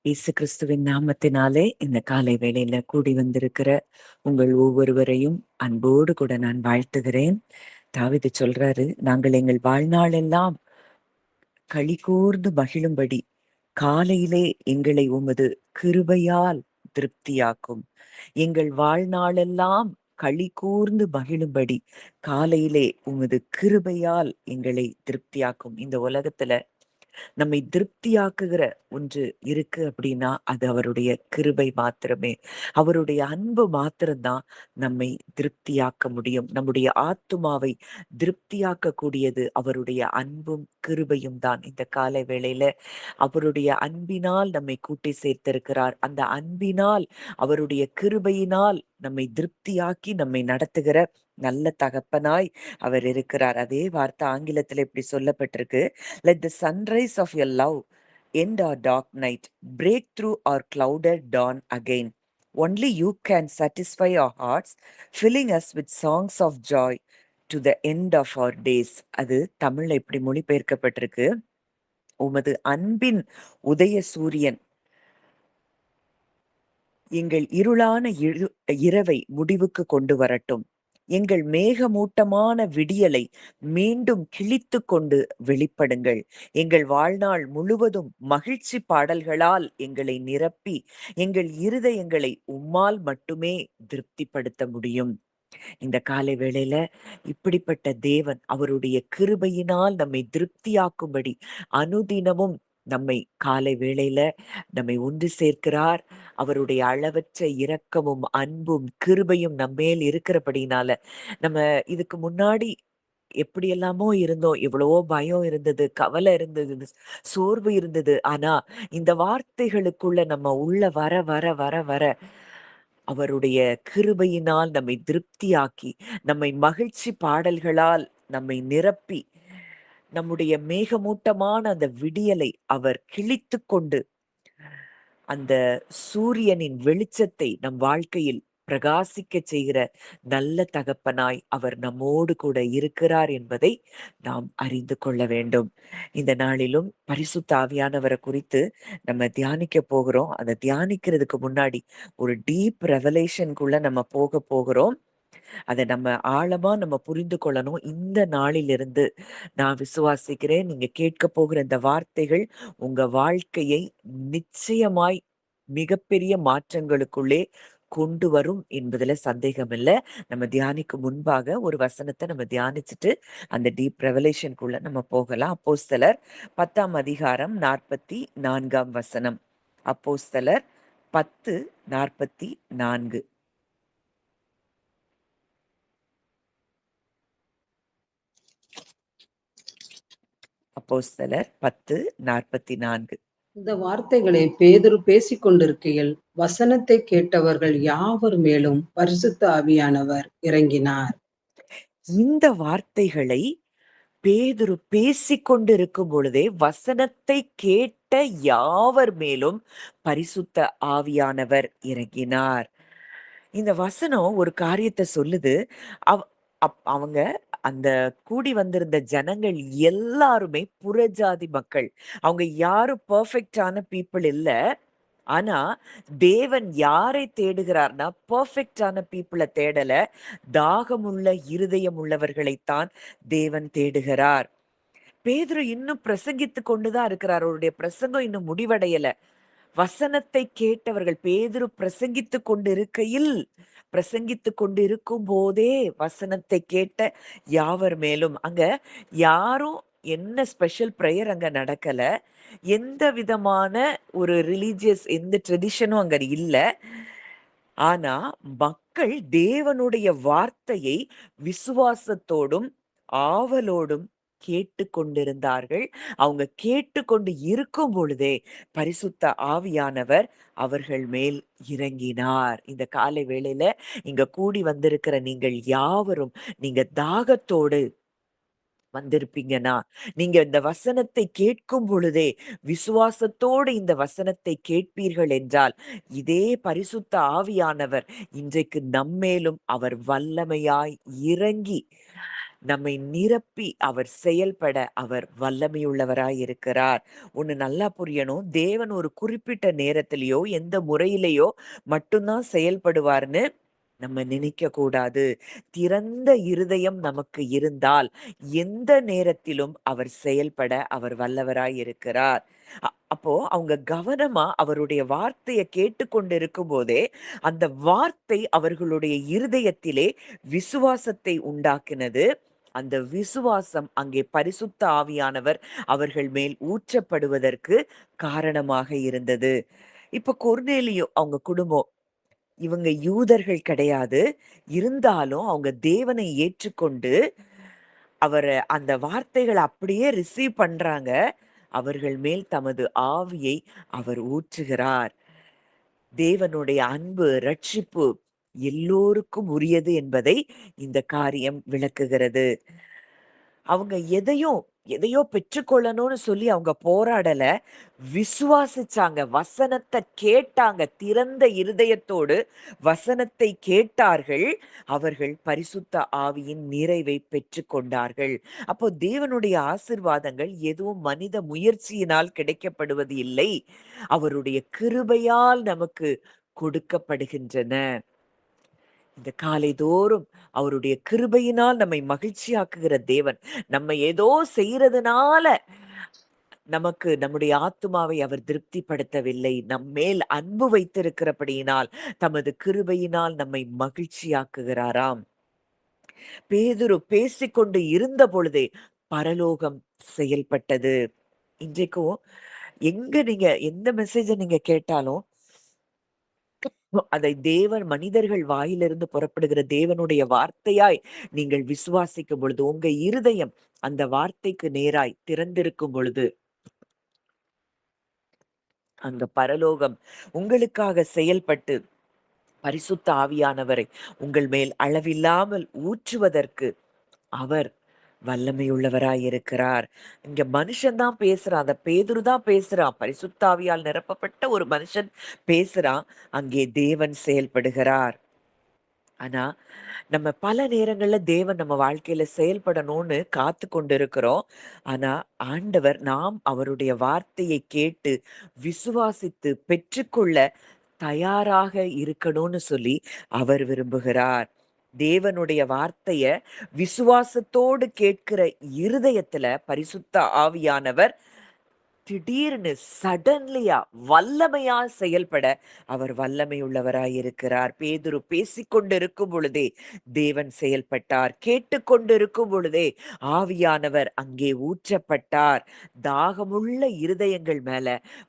இயேசு கிறிஸ்துவின் நாமத்தினாலே இந்த காலை வேளையில கூடி வந்திருக்கிற உங்கள் ஒவ்வொருவரையும் அன்போடு கூட நான் வாழ்த்துகிறேன். தாவீது சொல்றாரு, நாங்கள் எங்கள் வாழ்நாளெல்லாம் களி கூர்ந்து மகிழும்படி காலையிலே எங்களை உமது கிருபையால் திருப்தியாக்கும். எங்கள் வாழ்நாளெல்லாம் களி கூர்ந்து மகிழும்படி காலையிலே உமது கிருபையால் எங்களை திருப்தியாக்கும். இந்த உலகத்துல நம்மை திருப்தியாக்குகிற ஒன்று இருக்கு அப்படின்னா அது அவருடைய கிருபை மாத்திரமே. அவருடைய அன்பு மாத்திரம்தான் நம்மை திருப்தியாக்க முடியும். நம்முடைய ஆத்துமாவை திருப்தியாக்க கூடியது அவருடைய அன்பும் கிருபையும் தான். இந்த காலை வேளையில அவருடைய அன்பினால் நம்மை கூட்டி சேர்த்திருக்கிறார். அந்த அன்பினால் அவருடைய கிருபையினால் நம்மை திருப்தியாக்கி நம்மை நடத்துகிற நல்ல தகப்பனாய் அவர் இருக்கிறார். அதே வார்த்தை ஆங்கிலத்தில் இப்படி சொல்லப்பட்டிருக்கு. Let the sunrise of your love end our dark night, break through our clouded dawn again. Only you can satisfy our hearts, filling us with songs of joy to the end of our days. அது தமிழ்ல இப்படி மொழிபெயர்க்கப்பட்டிருக்கு. உமது அன்பின் உதய சூரியன் எங்கள் இருளான இரவை முடிவுக்கு கொண்டு வரட்டும். எங்கள் மேகமூட்டமான விடியலை மீண்டும் கிழித்து கொண்டு வெளிப்படுங்கள். எங்கள் வாழ்நாள் முழுவதும் மகிழ்ச்சி பாடல்களால் எங்களை நிரப்பி எங்கள் இருதயங்களை உம்மால் மட்டுமே திருப்திப்படுத்த முடியும். இந்த காலை வேளையில இப்படிப்பட்ட தேவன் அவருடைய கிருபையினால் நம்மை திருப்தியாக்கும்படி அனுதினமும் நம்மை காலை வேளையில நம்மை ஒன்று சேர்க்கிறார். அவருடைய அளவற்ற இரக்கமும் அன்பும் கிருபையும் நம்மேல் இருக்கிறபடினால நம்ம இதுக்கு முன்னாடி எப்படியெல்லாமோ இருந்தோம். எவ்வளவோ பயம் இருந்தது, கவலை இருந்தது, சோர்வு இருந்தது. ஆனா இந்த வார்த்தைகளுக்குள்ள நம்ம உள்ள வர வர வர வர அவருடைய கிருபையினால் நம்மை திருப்தியாக்கி, நம்மை மகிழ்ச்சி பாடல்களால் நம்மை நிரப்பி, நம்முடைய மேகமூட்டமான அந்த விடியலை அவர் கிழித்துக் கொண்டு, அந்த சூரியனின் வெளிச்சத்தை நம் வாழ்க்கையில் பிரகாசிக்கச் செய்கிற நல்ல தகப்பனாய் அவர் நம்மோடு கூட இருக்கிறார் என்பதை நாம் அறிந்து கொள்ள வேண்டும். இந்த நாளிலும் பரிசுத்த ஆவியானவரை குறித்து நம்ம தியானிக்க போகிறோம். அதை தியானிக்கிறதுக்கு முன்னாடி ஒரு டீப் ரெவலேஷனுக்குள்ள நம்ம போக போகிறோம். அதை நம்ம ஆழமா நம்ம புரிந்து கொள்ளணும். இந்த நாளிலிருந்து நான் விசுவாசிக்கிறேன், நீங்க கேட்க போகிற இந்த வார்த்தைகள் உங்க வாழ்க்கையை நிச்சயமாய் மிகப்பெரிய மாற்றங்களுக்குள்ளே கொண்டு வரும் என்பதுல சந்தேகம் இல்ல. நம்ம தியானிக்கும் முன்பாக ஒரு வசனத்தை நம்ம தியானிச்சுட்டு அந்த டீப் ரெவலேஷனுக்குள்ள நம்ம போகலாம். அப்போஸ்தலர் 10ஆம் அதிகாரம் 44ஆம் வசனம். அப்போஸ்தலர் 10:44. அப்போஸ்தலர் 10:44. இந்த வார்த்தைகளை பேதுரு பேசிக் கொண்டிருக்கையில் வசனத்தை கேட்டவர்கள் யாவர் மேலும் பரிசுத்த ஆவியானவர் இறங்கினார். இந்த வார்த்தைகளை பேதுரு பேசிக் கொண்டிருக்கும் பொழுதே வசனத்தை கேட்ட யாவர் மேலும் பரிசுத்த ஆவியானவர் இறங்கினார். இந்த வசனம் ஒரு காரியத்தை சொல்லுது. அவங்க அந்த கூடி வந்திருந்த ஜனங்கள் எல்லாருமே புறஜாதி மக்கள். அவங்க யாரும் பெர்ஃபெக்ட்டான பீப்புள் இல்ல. ஆனா தேவன் யாரை தேடுகிறார்னா பெர்ஃபெக்ட்டான பீப்புளை தேடல, தாகமுள்ள இருதயம் உள்ளவர்களைத்தான் தேவன் தேடுகிறார். பேதுரு இன்னும் பிரசங்கித்து கொண்டுதான் இருக்கிறார். அவருடைய பிரசங்கம் இன்னும் முடிவடையல. வசனத்தை கேட்டவர்கள் பேதுரு பிரசங்கித்துக் கொண்டிருக்கையில், பிரசங்கித்துக் கொண்டு இருக்கும் போதே வசனத்தை கேட்ட யாவர் மேலும், அங்க யாரும் என்ன ஸ்பெஷல் பிரேயர் அங்க நடக்கல. எந்த விதமான ஒரு ரிலீஜியஸ் எந்த ட்ரெடிஷனும் அங்க இல்ல. ஆனா மக்கள் தேவனுடைய வார்த்தையை விசுவாசத்தோடும் ஆவலோடும் கேட்டு கொண்டிருந்தார்கள். அவங்க கேட்டுக்கொண்டு இருக்கும் பொழுதே பரிசுத்த ஆவியானவர் அவர்கள் மேல் இறங்கினார். இந்த காலை வேளையில இங்க கூடி வந்திருக்கிற நீங்கள் யாவரும் நீங்க தாகத்தோடு வந்திருப்பீங்கன்னா, நீங்க இந்த வசனத்தை கேட்கும் பொழுதே விசுவாசத்தோடு இந்த வசனத்தை கேட்பீர்கள் என்றால், இதே பரிசுத்த ஆவியானவர் இன்றைக்கு நம்மேலும் அவர் வல்லமையாய் இறங்கி நம்மை நிரப்பி அவர் செயல்பட அவர் வல்லமையுள்ளவராய் இருக்கிறார். ஒண்ணு நல்லா புரியணும். தேவன் ஒரு குறிப்பிட்ட நேரத்திலயோ, எந்த முறையிலயோ மட்டும்தான் செயல்படுவார்ன்னு நம்ம நினைக்க கூடாது. திறந்த இருதயம் நமக்கு இருந்தால், எந்த நேரத்திலும் அவர் செயல்பட அவர் வல்லவராய் இருக்கிறார். அப்போ அவங்க கவனமா அவருடைய வார்த்தைய கேட்டுக்கொண்டு இருக்கும்போதே, அந்த வார்த்தை அவர்களுடைய இருதயத்திலே விசுவாசத்தை உண்டாக்கினது. அந்த விசுவாசம் அங்கே பரிசுத்த ஆவியானவர் அவர்கள் மேல் ஊற்றப்படுவதற்கு காரணமாக இருந்தது. இப்ப கொர்நேலியு அவங்க குடும்பம், இவங்க யூதர்கள் கிடையாது. இருந்தாலும் அவங்க தேவனை ஏற்றுக்கொண்டு, அவர அந்த வார்த்தைகள அப்படியே ரிசீவ் பண்றாங்க. அவர்கள் மேல் தமது ஆவியை அவர் ஊற்றுகிறார். தேவனுடைய அன்பு, ரட்சிப்பு எல்லோருக்கும் உரியது என்பதை இந்த காரியம் விளக்குகிறது. அவங்க எதையோ பெற்றுக்கொள்ளணும்னு சொல்லி அவங்க போராடல. விசுவாசிச்சாங்க. வசனத்த கேட்டாங்க. திறந்த இருதயத்தோடு வசனத்தை கேட்டார்கள். அவர்கள் பரிசுத்த ஆவியின் நிறைவை பெற்றுக்கொண்டார்கள். அப்போ தேவனுடைய ஆசீர்வாதங்கள் எதுவும் மனித முயற்சியினால் கிடைக்கப்படுவது இல்லை. அவருடைய கிருபையால் நமக்கு கொடுக்கப்படுகின்றன. இந்த காலைதோறும் அவருடைய கிருபையினால் நம்மை மகிழ்ச்சியாக்குகிற தேவன். நம்ம ஏதோ செய்றதுனால நமக்கு நம்முடைய ஆத்துமாவை அவர் திருப்திப்படுத்தவில்லை. நம்மேல் அன்பு வைத்திருக்கிறபடியினால், தமது கிருபையினால் நம்மை மகிழ்ச்சியாக்குகிறாராம். பேதுரு பேசிக்கொண்டு இருந்த பொழுதே பரலோகம் செயல்பட்டது. இன்றைக்கும் எங்க நீங்க எந்த மெசேஜ நீங்க கேட்டாலும், அதை தேவன் மனிதர்கள் வாயிலிருந்து புறப்படுகிற தேவனுடைய வார்த்தையாய் நீங்கள் விசுவாசிக்கும் பொழுது, உங்க இருதயம் அந்த வார்த்தைக்கு நேராய் திறந்திருக்கும் பொழுது, அங்க பரலோகம் உங்களுக்காக செயல்பட்டு பரிசுத்த ஆவியானவரை உங்கள் மேல் அளவில்லாமல் ஊற்றுவதற்கு அவர் வல்லமையுள்ளவராய் இருக்கிறார். இங்க மனுஷன் தான் பேசுறான். அந்த பேதுரு தான் பேசுறான். பரிசுத்த ஆவியால் நிரப்பப்பட்ட ஒரு மனுஷன் பேசுறான். அங்கே தேவன் செயல்படுகிறார். ஆனா, நம்ம பல நேரங்கள்ல தேவன் நம்ம வாழ்க்கையில செயல்படணும்னு காத்து கொண்டிருக்கிறோம். ஆனா, ஆண்டவர் நாம் அவருடைய வார்த்தையை கேட்டு விசுவாசித்து பெற்றுக்கொள்ள தயாராக இருக்கணும்னு சொல்லி அவர் விரும்புகிறார். தேவனுடைய வார்த்தைய விசுவாசத்தோடு கேட்கிற இருதயத்துல பரிசுத்த ஆவியானவர் திடீர்னு சடன்லியா வல்லமையா செயல்பட அவர் வல்லமை உள்ளவராய் இருக்கிறார். பேதுரு பேசிக்கொண்டிருக்கும் பொழுதே தேவன் செயல்பட்டார். கேட்டுக்கொண்டிருக்கும் பொழுதே ஆவியானவர் அங்கே ஊற்றப்பட்டார். தாகமுள்ள இருதயங்கள் மேல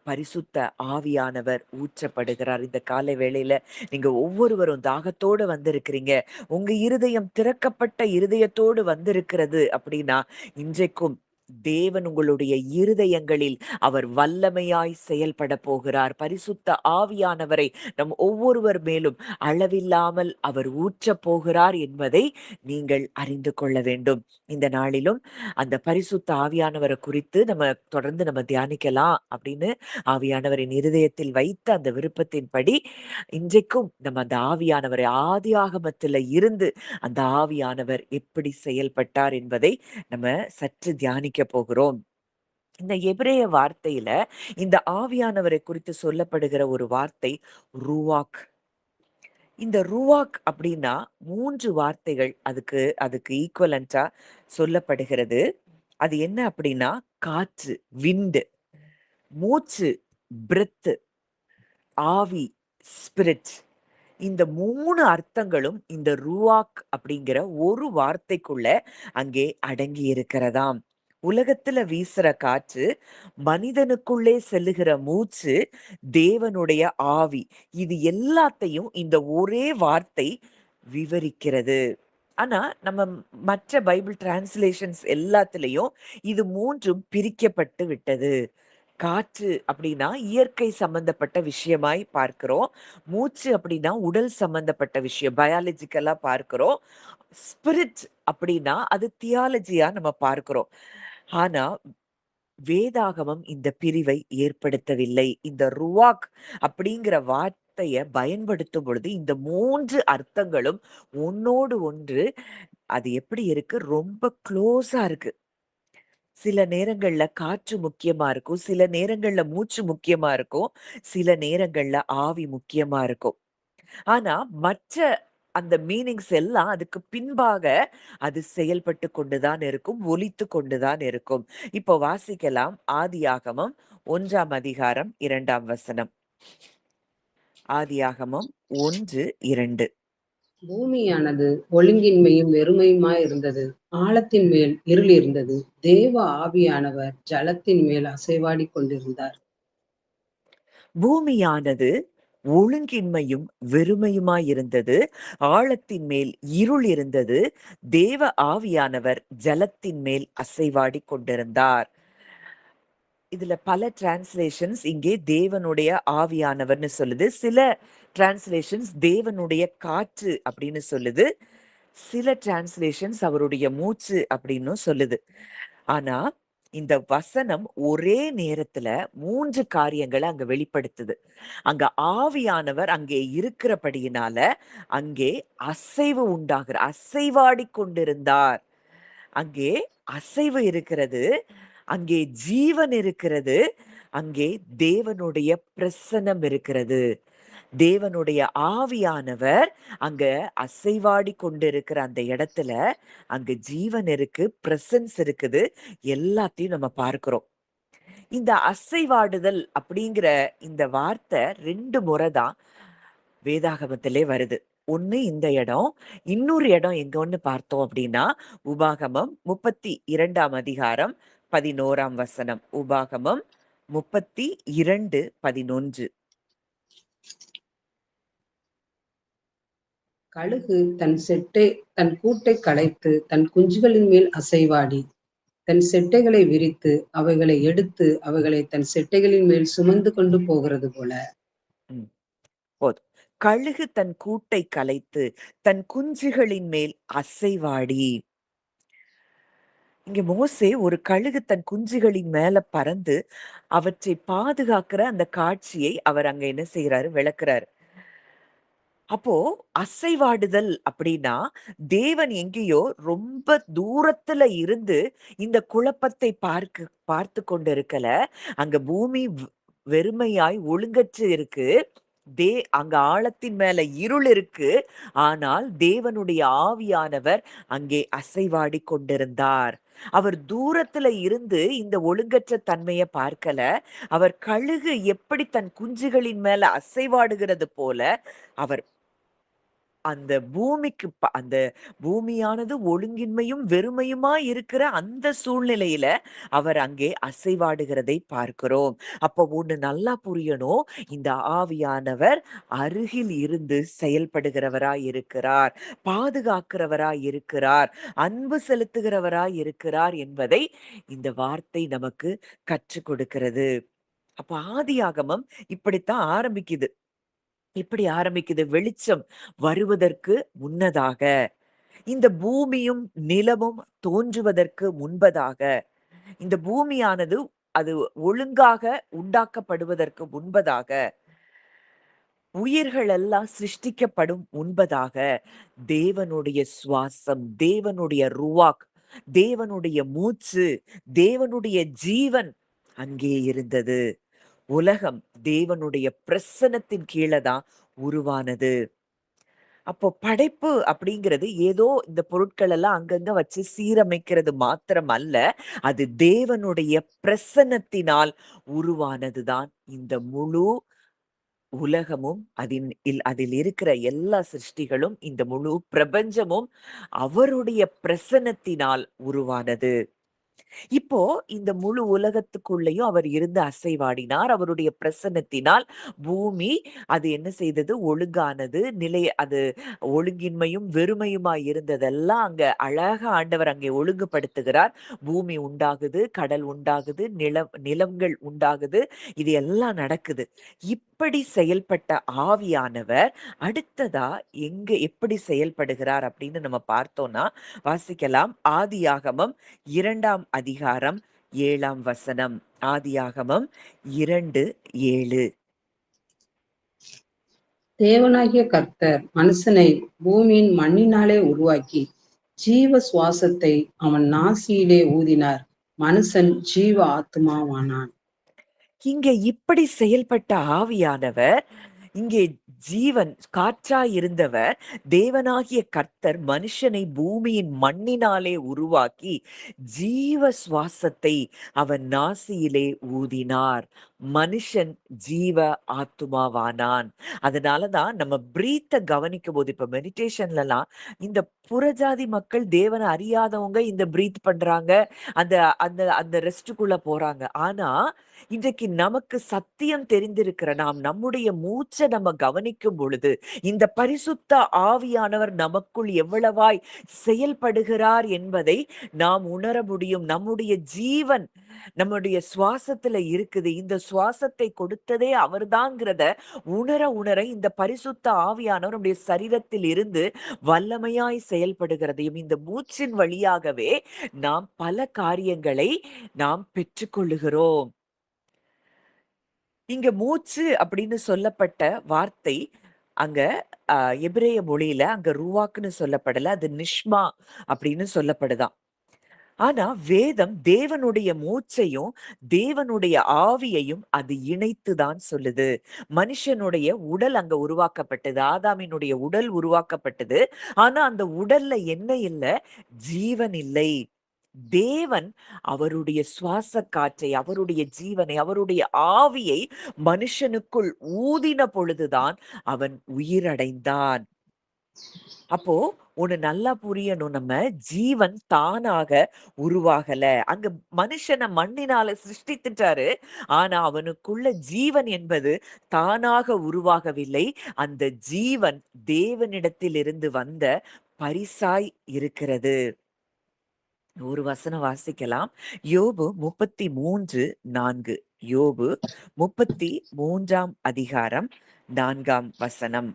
பரிசுத்த ஆவியானவர் ஊற்றப்படுகிறார். இந்த காலை வேளையில நீங்க ஒவ்வொருவரும் தாகத்தோடு வந்திருக்கிறீங்க. உங்க இருதயம் திறக்கப்பட்ட இருதயத்தோடு வந்திருக்கிறது அப்படின்னா, இன்றைக்கும் தேவன் உங்களுடைய இருதயங்களில் அவர் வல்லமையாய் செயல்பட போகிறார். பரிசுத்த ஆவியானவரை நம் ஒவ்வொருவர் மேலும் அளவில்லாமல் அவர் ஊற்றப் போகிறார் என்பதை நீங்கள் அறிந்து கொள்ள வேண்டும். இந்த நாளிலும் அந்த பரிசுத்த ஆவியானவரை குறித்து தொடர்ந்து நம்ம தியானிக்கலாம் அப்படின்னு ஆவியானவரின் இருதயத்தில் வைத்த அந்த விருப்பத்தின்படி இன்றைக்கும் நம்ம அந்த ஆவியானவரை ஆதியாகமத்துல இருந்து அந்த ஆவியானவர் எப்படி செயல்பட்டார் என்பதை நம்ம சற்று தியானிக்க போகிறோம். இந்த எபிரேய வார்த்தையில இந்த ஆவியானவரை குறித்து சொல்லப்படுகிற ஒரு வார்த்தை ருவாக். இந்த ருவாக் அப்படின்னா 3 வார்த்தைகள் அதுக்கு அதுக்கு ஈக்குவலன்ட்டா சொல்லப்படுகிறது. அது என்ன அப்படின்னா காற்று, விண்ட், மூச்சு, பிரெத், ஆவி, ஸ்பிரிட். இந்த 3 அர்த்தங்களும் இந்த ரூவாக் அப்படிங்கிற ஒரு வார்த்தைக்குள்ள அங்கே அடங்கி இருக்கிறதாம். உலகத்துல வீசுற காற்று, மனிதனுக்குள்ளே செல்லுகிற மூச்சு, தேவனுடைய ஆவி. இது எல்லாத்தையும் இந்த ஒரே வார்த்தை விவரிக்கிறது. ஆனா, நம்ம மற்ற பைபிள் டிரான்ஸ்லேஷன்ஸ் எல்லாத்துலயும் இது 3ம் பிரிக்கப்பட்டு விட்டது. காற்று அப்படின்னா இயற்கை சம்பந்தப்பட்ட விஷயமாய் பார்க்கிறோம். மூச்சு அப்படின்னா உடல் சம்பந்தப்பட்ட விஷயம். பயாலஜிக்கலா பார்க்கிறோம். ஸ்பிரிட் அப்படின்னா அது தியாலஜியா நம்ம பார்க்கிறோம். ஆனா, வேதாகமம் இந்த பிரிவை ஏற்படுத்தவில்லை. இந்த ருவாக் அப்படிங்கிற வார்த்தைய பயன்படுத்தும் பொழுது, இந்த 3 அர்த்தங்களும் ஒண்ணோடு ஒன்று அது எப்படி இருக்கு? ரொம்ப க்ளோஸா இருக்கு. சில நேரங்கள்ல காற்று முக்கியமா இருக்கும். சில நேரங்கள்ல மூச்சு முக்கியமா இருக்கும். சில நேரங்கள்ல ஆவி முக்கியமா இருக்கும். ஆனா, மற்ற அந்த மீனிங்ஸ் எல்லாம் அதுக்கு பின்பாக அது செயல்பட்டு கொண்டு தான் இருக்கும். ஒலித்துக் கொண்டு தான் இருக்கும். இப்போ வாசிக்கலாம். ஆதியாகமம் 1ஆம் அதிகாரம் 2ஆம் வசனம். ஆதியாகமம் 1, 2. பூமியானது ஒழுங்கின்மையும் வெறுமையுமாயிருந்தது. ஆழத்தின் மேல் இருள் இருந்தது. தேவ ஆவியானவர் ஜலத்தின் மேல் அசைவாடிக் கொண்டிருந்தார். பூமியானது ஒழுங்கின்மையும் வெறுமையுமாயிருந்தது. ஆழத்தின் மேல் இருள் இருந்தது. தேவ ஆவியானவர் ஜலத்தின் மேல் அசைவாடிக் கொண்டிருந்தார். இதுல பல டிரான்ஸ்லேஷன்ஸ் இங்கே தேவனுடைய ஆவியானவர்ன்னு சொல்லுது. சில டிரான்ஸ்லேஷன்ஸ் தேவனுடைய காற்று அப்படின்னு சொல்லுது. சில டிரான்ஸ்லேஷன்ஸ் அவருடைய மூச்சு அப்படின்னும் சொல்லுது. ஆனா, இந்த வசனம் ஒரே நேரத்துல 3 காரியங்கள அங்க வெளிப்படுத்துது. அங்க ஆவியானவர் அங்கே இருக்கிறபடியினால, அங்கே அசைவாடிக் கொண்டிருந்தார். அங்கே அசைவு இருக்கிறது. அங்கே ஜீவன் இருக்கிறது. அங்கே தேவனுடைய பிரசன்னம் இருக்கிறது. தேவனுடைய ஆவியானவர் அங்க அசைவாடிக் கொண்டிருக்கிற அந்த இடத்துல, அங்க ஜீவன் இருக்கு, பிரசன்ஸ் இருக்குது. எல்லாத்தையும் நம்ம பார்க்கிறோம். இந்த அசைவாடுதல் அப்படிங்கிற இந்த வார்த்தை 2 முறை தான் வேதாகமத்திலே வருது. ஒண்ணு இந்த இடம். இன்னொரு இடம் எங்கன்னு பார்த்தோம் அப்படின்னா, உபாகமம் 32ஆம் அதிகாரம் 11ஆம் வசனம். உபாகமம் 32, 11. கழுகு தன் கூட்டைக் கலைத்து, தன் குஞ்சுகளின் மேல் அசைவாடி, தன் செட்டைகளை விரித்து, அவைகளை எடுத்து, அவைகளைத் தன் செட்டைகளின் மேல் சுமந்து கொண்டு போகிறது போல. ம். போதும். கழுகு தன் கூட்டைக் கலைத்து, தன் குஞ்சுகளின் மேல் அசைவாடி. இங்க மோசே ஒரு கழுகு தன் குஞ்சுகளின் மேல பறந்து, அவற்றை பாதுகாக்கிற அந்த காட்சியை அவர் அங்க என்ன செய்றாரு? விளக்குறாரு. அப்போ அசைவாடுதல் அப்படின்னா, தேவன் எங்கேயோ ரொம்ப தூரத்துல இருந்து இந்த குழப்பத்தை பார்த்து கொண்டு இருக்கல. அங்க பூமி வெறுமையாய் ஒழுங்கற்று இருக்கு. அங்க ஆழத்தின் மேல இருள் இருக்கு. ஆனால் தேவனுடைய ஆவியானவர் அங்கே அசைவாடிக் கொண்டிருந்தார். அவர் தூரத்துல இருந்து இந்த ஒழுங்கற்ற தன்மைய பார்க்கல. அவர் கழுகு எப்படி தன் குஞ்சுகளின் மேல அசைவாடுகிறது போல, அவர் அந்த அந்த பூமியானது ஒழுங்கின்மையும், வெறுமையுமா இருக்கிற அந்த சூழ்நிலையில, அவர் அங்கே அசைவாடுகிறதை பார்க்கிறோம். அப்போ ஒண்ணு நல்லா புரியணும். இந்த ஆவியானவர் அருகில் இருந்து செயல்படுகிறவராய் இருக்கிறார். பாதுகாக்கிறவராய் இருக்கிறார். அன்பு செலுத்துகிறவராய் இருக்கிறார் என்பதை இந்த வார்த்தை நமக்கு கற்றுக் கொடுக்கிறது. அப்ப ஆதியாகமம் இப்படித்தான் ஆரம்பிக்குது. இப்படி ஆரம்பிக்குது. வெளிச்சம் வருவதற்கு முன்னதாக, இந்த பூமியும் நிலமும் தோன்றுவதற்கு முன்பதாக, இந்த பூமியானது அது ஒழுங்காக உண்டாக்கப்படுவதற்கு முன்பதாக, உயிர்கள் எல்லாம் சிருஷ்டிக்கப்படும் முன்பதாக, தேவனுடைய சுவாசம், தேவனுடைய ருவாக், தேவனுடைய மூச்சு, தேவனுடைய ஜீவன் அங்கே இருந்தது. உலகம் தேவனுடைய பிரசன்னத்தின் கீழ தான் உருவானது. அப்போ படைப்பு அப்படிங்கிறது ஏதோ இந்த பொருட்கள் எல்லாம் அங்கங்க வச்சு சீரமைக்கிறது மாத்திரம் அல்ல. அது தேவனுடைய பிரசன்னத்தினால் உருவானதுதான் இந்த முழு உலகமும், அதில் இருக்கிற எல்லா சிருஷ்டிகளும், இந்த முழு பிரபஞ்சமும் அவருடைய பிரசன்னத்தினால் உருவானது. இப்போ இந்த முழு உலகத்துக்குள்ளேயும் அவர் இருந்து அசைவாடினார். அவருடைய பிரசன்னத்தினால் பூமி அது என்ன செய்தது? ஒழுங்கானது. அது ஒழுங்கின்மையும், வெறுமையுமாய் இருந்ததெல்லாம் அங்க அழகா ஆண்டவர் அங்கே ஒழுங்குபடுத்துகிறார். பூமி உண்டாகுது, கடல் உண்டாகுது, நிலங்கள் உண்டாகுது. இது எல்லாம் நடக்குது. இப்படி செயல்பட்ட ஆவியானவர் அடுத்ததா எப்படி செயல்படுகிறார் அப்படின்னு நம்ம பார்த்தோம்னா, வாசிக்கலாம். ஆதியாகமம் 2ஆம் அதிகாரம் 7ஆம் வசனம். ஆதியாகமம் 2:7. தேவனாகிய கர்த்தர் மனுஷனை பூமியின் மண்ணினாலே உருவாக்கி ஜீவ சுவாசத்தை அவன் நாசியிலே ஊதினார். மனுஷன் ஜீவ ஆத்துமாவானான். இங்க இப்படி செயல்பட்ட ஆவியானவர், இங்கே ஜீவன் காற்றாய் இருந்தவர், தேவனாகிய கர்த்தர் மனுஷனை பூமியின் மண்ணினாலே உருவாக்கி, ஜீவ சுவாசத்தை அவன் நாசியிலே ஊதினார். மனுஷன் ஜீவ ஆத்துமாவானான். அதனாலதான் நம்ம பிரீத்த கவனிக்கும் போது, இப்ப மெடிடேஷன்லலாம் இந்த புறஜாதி மக்கள் தேவனை அறியாதவங்க இந்த பிரீத் பண்றாங்க. அந்த அந்த அந்த ரெஸ்ட்டுக்குள்ள போறாங்க. ஆனா இன்றைக்கு நமக்கு சத்தியம் தெரிந்திருக்கிற நாம் நம்முடைய மூச்ச நம்ம கவனிக்கும் பொழுது, இந்த பரிசுத்த ஆவியானவர் நமக்குள் எவ்வளவாய் செயல்படுகிறார் என்பதை நாம் உணர முடியும். நம்முடைய ஜீவன் நம்முடைய சுவாசத்துல இருக்குது. இந்த சுவாசத்தை கொடுத்ததே அவர்தாங்கிறத உணர உணர இந்த பரிசுத்த ஆவியானவர் நம்முடைய சரீரத்தில் இருந்து வல்லமையாய் செயல்படுகிறதையும், இந்த மூச்சின் வழியாகவே நாம் பல காரியங்களை நாம் பெற்றுக்கொள்ளுகிறோம். இங்க மூச்சு அப்படின்னு சொல்லப்பட்ட வார்த்தை அங்க எபிரேய மொழியில அங்க ருவாக்குன்னு சொல்லப்படல. அது நிஷ்மா அப்படின்னு சொல்லப்படுதாம். ஆனா வேதம் தேவனுடைய மூச்சையும் தேவனுடைய ஆவியையும் அது இணைத்துதான் சொல்லுது. மனுஷனுடைய உடல் அங்க உருவாக்கப்பட்டது. ஆதாமினுடைய உடல் உருவாக்கப்பட்டது. ஆனா அந்த உடல்ல என்ன இல்ல? ஜீவன் இல்லை. தேவன் அவருடைய சுவாச காற்றை, அவருடைய ஜீவனை, அவருடைய ஆவியை மனுஷனுக்குள் ஊதின பொழுதுதான் அவன் உயிரடைந்தான். அப்போ ஒண்ணு நல்லா புரியணும். நம்ம ஜீவன் தானாக உருவாகல. அங்க மனுஷன மண்ணினால சிருஷ்டித்துட்டாரு. ஆனா அவனுக்குள்ள ஜீவன் என்பது தானாக உருவாகவில்லை. அந்த ஜீவன் தேவனிடத்திலிருந்து வந்த பரிசாய் இருக்கிறது. ஒரு வசனம் வாசிக்கலாம். யோபு 33:4. யோபு 33ஆம் அதிகாரம் 4ஆம் வசனம்.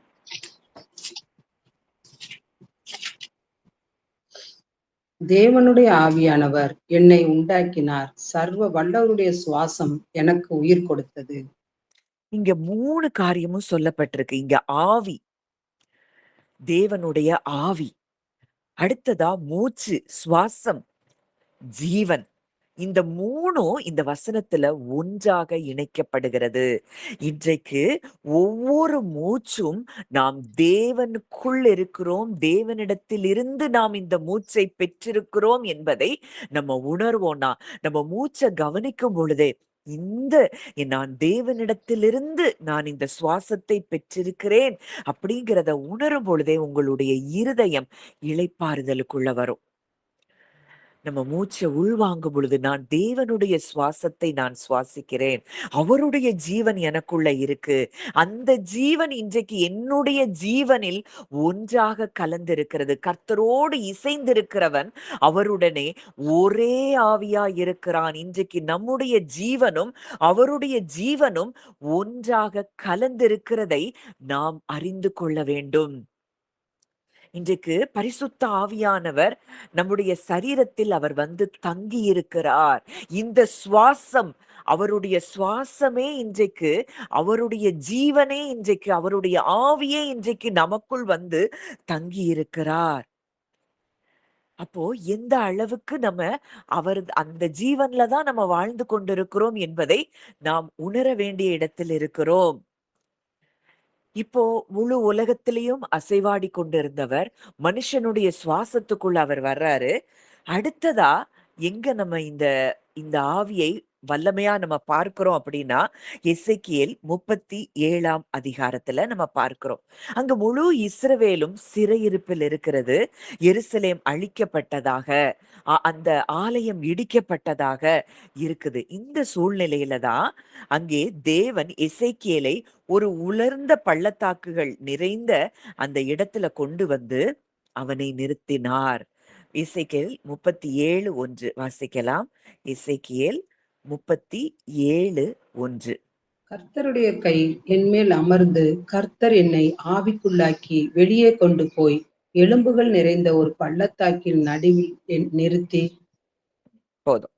தேவனுடைய ஆவியானவர் என்னை உண்டாக்கினார். சர்வ வல்லவருடைய சுவாசம் எனக்கு உயிர் கொடுத்தது. இங்க 3 காரியமும் சொல்லப்பட்டிருக்கு. இங்க ஆவி, தேவனுடைய ஆவி. அடுத்ததா மூச்சு, சுவாசம், ஜீவன். இந்த 3ம் இந்த வசனத்துல ஒன்றாக இணைக்கப்படுகிறது. இன்றைக்கு ஒவ்வொரு மூச்சும் நாம் தேவனுக்குள் இருக்கிறோம். தேவனிடத்திலிருந்து நாம் இந்த மூச்சை பெற்றிருக்கிறோம் என்பதை நம்ம உணர்வோம்னா, நம்ம மூச்சை கவனிக்கும் பொழுதே, இந்த நான் தேவனிடத்திலிருந்து நான் இந்த சுவாசத்தை பெற்றிருக்கிறேன் அப்படிங்கிறத உணரும் பொழுதே உங்களுடைய இருதயம் இளைப்பாறுதலுக்குள்ள வரும். நம்ம மூச்சை உள்வாங்கும் பொழுது நான் தேவனுடைய சுவாசத்தை நான் சுவாசிக்கிறேன். அவருடைய ஜீவன் எனக்குள்ள இருக்கு. அந்த ஜீவன் இன்றைக்கு என்னுடைய ஜீவனில் ஒன்றாக கலந்திருக்கிறது. கர்த்தரோடு இசைந்திருக்கிறவன் அவருடனே ஒரே ஆவியா இருக்கிறான். இன்றைக்கு நம்முடைய ஜீவனும் அவருடைய ஜீவனும் ஒன்றாக கலந்திருக்கிறதை நாம் அறிந்து கொள்ள வேண்டும். இன்றைக்கு பரிசுத்த ஆவியானவர் நம்முடைய சரீரத்தில் அவர் வந்து தங்கி இருக்கிறார். இந்த சுவாசம், அவருடைய சுவாசமே இன்றைக்கு, அவருடைய ஜீவனே இன்றைக்கு, அவருடைய ஆவியே இன்றைக்கு நமக்குள் வந்து தங்கி இருக்கிறார். அப்போ எந்த அளவுக்கு நம்ம அந்த ஜீவன்ல தான் நம்ம வாழ்ந்து கொண்டிருக்கிறோம் என்பதை நாம் உணர வேண்டிய இடத்தில் இருக்கிறோம். இப்போ முழு உலகத்திலயும் அசைவாடி கொண்டிருந்தவர் மனுஷனுடைய சுவாசத்துக்குள்ள அவர் வர்றாரு. அடுத்ததா எங்க நம்ம இந்த இந்த ஆவியை வல்லமையா நம்ம பார்க்கிறோம் அப்படின்னா, எசேக்கியேல் 37ஆம் அதிகாரத்துல நம்ம பார்க்கிறோம். அங்க முழு இஸ்ரவேலும் சிறையிருப்பில் இருக்கிறது. எருசலேம் அழிக்கப்பட்டதாக, அந்த ஆலயம் இடிக்கப்பட்டதாக இருக்குது. இந்த சூழ்நிலையில தான் அங்கே தேவன் எசேக்கியேலை ஒரு உலர்ந்த பள்ளத்தாக்குகள் நிறைந்த அந்த இடத்துல கொண்டு வந்து அவனை நிறுத்தினார். எசேக்கியேல் 37:1 வாசிக்கலாம். எசேக்கியேல் 37:1. கர்த்தருடைய கை என்மேல் அமர்ந்து கர்த்தர் என்னை ஆவிக்குள்ளாக்கி வெளியே கொண்டு போய் எலும்புகள் நிறைந்த ஒரு பள்ளத்தாக்கில் நடுவில் நிறுத்தி. போதும்.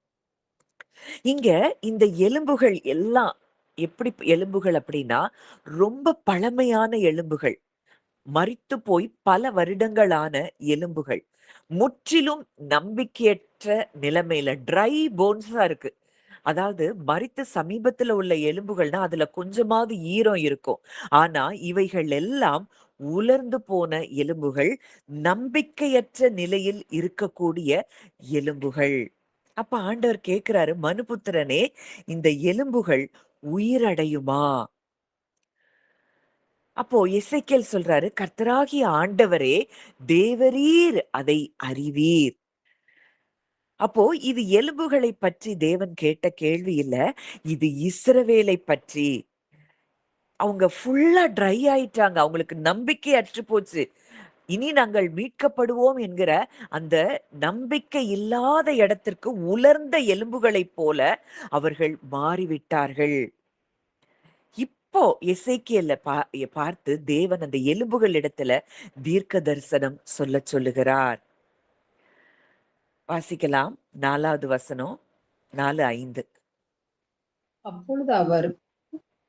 இங்க இந்த எலும்புகள் எல்லாம் எப்படி எலும்புகள் அப்படின்னா, ரொம்ப பழமையான எலும்புகள். மரித்து போய் பல வருடங்களான எலும்புகள். முற்றிலும் நம்பிக்கையற்ற நிலைமையில ட்ரை போன்ஸா இருக்கு. அதாவது மரித்த சமீபத்துல உள்ள எலும்புகள்னா, அதுல கொஞ்சமாவது ஈரம் இருக்கும். ஆனா, இவைகள் எல்லாம் உலர்ந்து போன எலும்புகள், நம்பிக்கையற்ற நிலையில் இருக்கக்கூடிய எலும்புகள். அப்ப ஆண்டவர் கேட்கிறாரு, "மனுபுத்திரனே, இந்த எலும்புகள் உயிரடையுமா?" அப்போ எசேக்கியேல் சொல்றாரு, "கர்த்தராகிய ஆண்டவரே, தேவரீர் அதை அறிவீர்." அப்போ இது எலும்புகளை பற்றி தேவன் கேட்ட கேள்வி இல்ல. இது இஸ்ரவேலை பற்றி. அவங்க ஃபுல்லா ட்ரை ஆயிட்டாங்க. அவங்களுக்கு நம்பிக்கை அற்று போச்சு. இனி நாங்கள் மீட்கப்படுவோம் என்கிற அந்த நம்பிக்கை இல்லாத இடத்திற்கு உலர்ந்த எலும்புகளைப் போல அவர்கள் மாறிவிட்டார்கள். இப்போ எசேக்கியேல பார்த்து தேவன் அந்த எலும்புகளிடத்துல தீர்க்க தரிசனம் சொல்லச் சொல்லுகிறார். வாசிக்கலாம். 4வது வசனம் 4, 5. அப்பொழுது அவர்,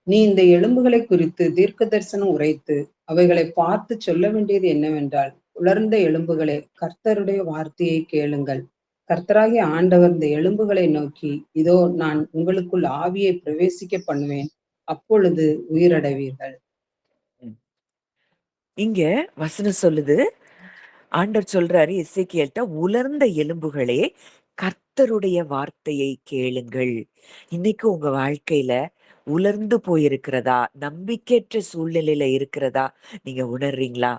நீ இந்த எலும்புகளை குறித்து தீர்க்க தரிசனம் உரைத்து அவைகளை பார்த்து சொல்ல வேண்டியது என்னவென்றால், உலர்ந்த எலும்புகளே, கர்த்தருடைய வார்த்தையை கேளுங்கள். கர்த்தராகிய ஆண்டவர் இந்த எலும்புகளை நோக்கி, இதோ நான் உங்களுக்குள் ஆவியை பிரவேசிக்க பண்ணுவேன், அப்பொழுது உயிரடைவீர்கள். ம். இங்க வசனம் சொல்லுது, ஆண்டவர் சொல்றாரு எசேக்கியேல்ட்ட, உலர்ந்த எலும்புகளே, கர்த்தருடைய வார்த்தையை கேளுங்கள். இன்னைக்கு உங்க வாழ்க்கையில உலர்ந்து போயிருக்கிறதா? நம்பிக்கையற்ற சூழ்நிலையில இருக்கிறதா? நீங்க உணர்றீங்களா?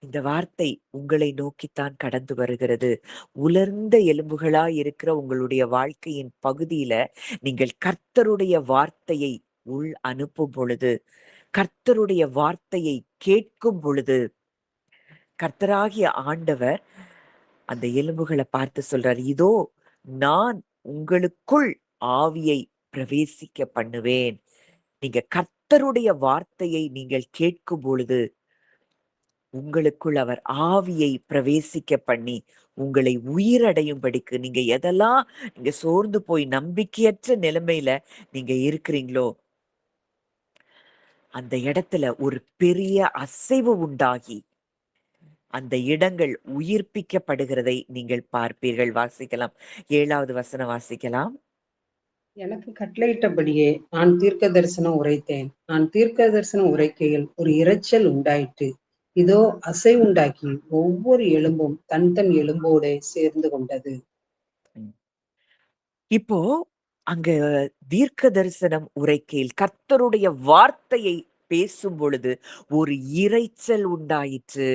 இந்த வார்த்தை உங்களை நோக்கித்தான் கடந்து வருகிறது. உலர்ந்த எலும்புகளாய் இருக்கிற உங்களுடைய வாழ்க்கையின் பகுதியில, நீங்கள் கர்த்தருடைய வார்த்தையை அனுப்பும் பொழுது, கர்த்தருடைய வார்த்தையை கேட்கும் பொழுது, கர்த்தராகிய ஆண்டவர் அந்த எலும்புகள பார்த்து சொல்றாரு, "இதோ நான் உங்களுக்குள் ஆவியை பிரவேசிக்க பண்ணுவேன்." நீங்க கர்த்தருடைய வார்த்தையை நீங்கள் கேட்கும் பொழுது, உங்களுக்குள் அவர் ஆவியை பிரவேசிக்க பண்ணி, உங்களை உயிரடையும்படிக்கு நீங்க எதெல்லாம் நீங்க சோர்ந்து போய் நம்பிக்கையற்ற நிலைமையில நீங்க இருக்கிறீங்களோ, அந்த இடத்துல ஒரு பெரிய அசைவு உண்டாகி, அந்த இடங்கள் உயிர்ப்பிக்கப்படுகிறதை நீங்கள் பார்ப்பீர்கள். வாசிக்கலாம். 7வது வசனம் வாசிக்கலாம். எனக்கு கட்டளையிட்டபடியே நான் தீர்க்க தரிசனம் உரைத்தேன். நான் தீர்க்க தரிசனம் உரைக்கையில் ஒரு இரைச்சல் உண்டாயிற்று. இதோ அசைவுண்டாக்கி ஒவ்வொரு எலும்பும் தன் தன் எலும்போடே சேர்ந்து கொண்டது. ம். இப்போ அங்க தீர்க்க தரிசனம் உரைக்கையில் கர்த்தருடைய வார்த்தையை பேசும் பொழுது ஒரு இரைச்சல் உண்டாயிற்று.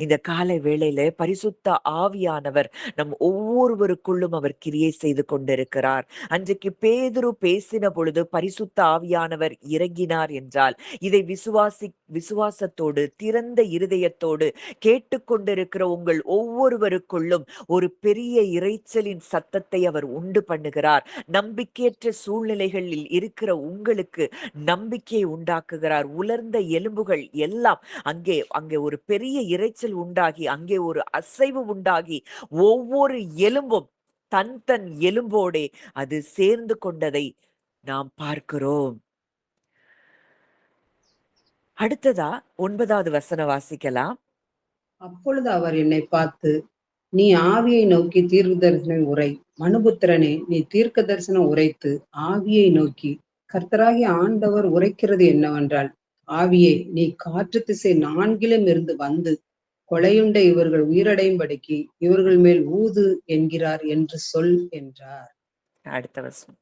இந்த காலை வேளையில பரிசுத்த ஆவியானவர் நம் ஒவ்வொருவருக்குள்ளும் அவர் கிரியை செய்து கொண்டிருக்கிறார். அன்றைக்கு பேதுரு பேசின பொழுது பரிசுத்த ஆவியானவர் இறங்கினார் என்றால், இதை விசுவாசத்தோடு திறந்த இருதயத்தோடு கேட்டுக்கொண்டிருக்கிற உங்கள் ஒவ்வொருவருக்குள்ளும் ஒரு பெரிய இரைச்சலின் சத்தத்தை அவர் உண்டு பண்ணுகிறார். நம்பிக்கையற்ற சூழ்நிலைகளில் இருக்கிற உங்களுக்கு நம்பிக்கையை உண்டாக்குகிறார். உலர்ந்த எலும்புகள் எல்லாம் அங்கே அங்கே ஒரு பெரிய இரைச்சல் உண்டாகி, அங்கே ஒரு அசைவு உண்டாகி, ஒவ்வொரு எலும்பும் தன் தன் எலும்போடே அது சேர்ந்து கொண்டதை நாம் பார்க்கிறோம். அடுத்ததா 9வது வசனம் வாசிக்கலாம். அப்பொழுது அவர் என்னை பார்த்து, நீ ஆவியை நோக்கி தீர்க்க தரிசனம் உரை. மனுபுத்திரனே, நீ தீர்க்க தரிசனம் உரைத்து ஆவியை நோக்கி, கர்த்தராகிய ஆண்டவர் உரைக்கிறது என்னவென்றால், ஆவியே, நீ காற்று திசை நான்கிலும் இருந்து வந்து கொலையுண்ட இவர்கள் உயிரடையும்படிக்கு இவர்கள் மேல் ஊது என்கிறார் என்று சொல் என்றார். அடுத்த வசனம்.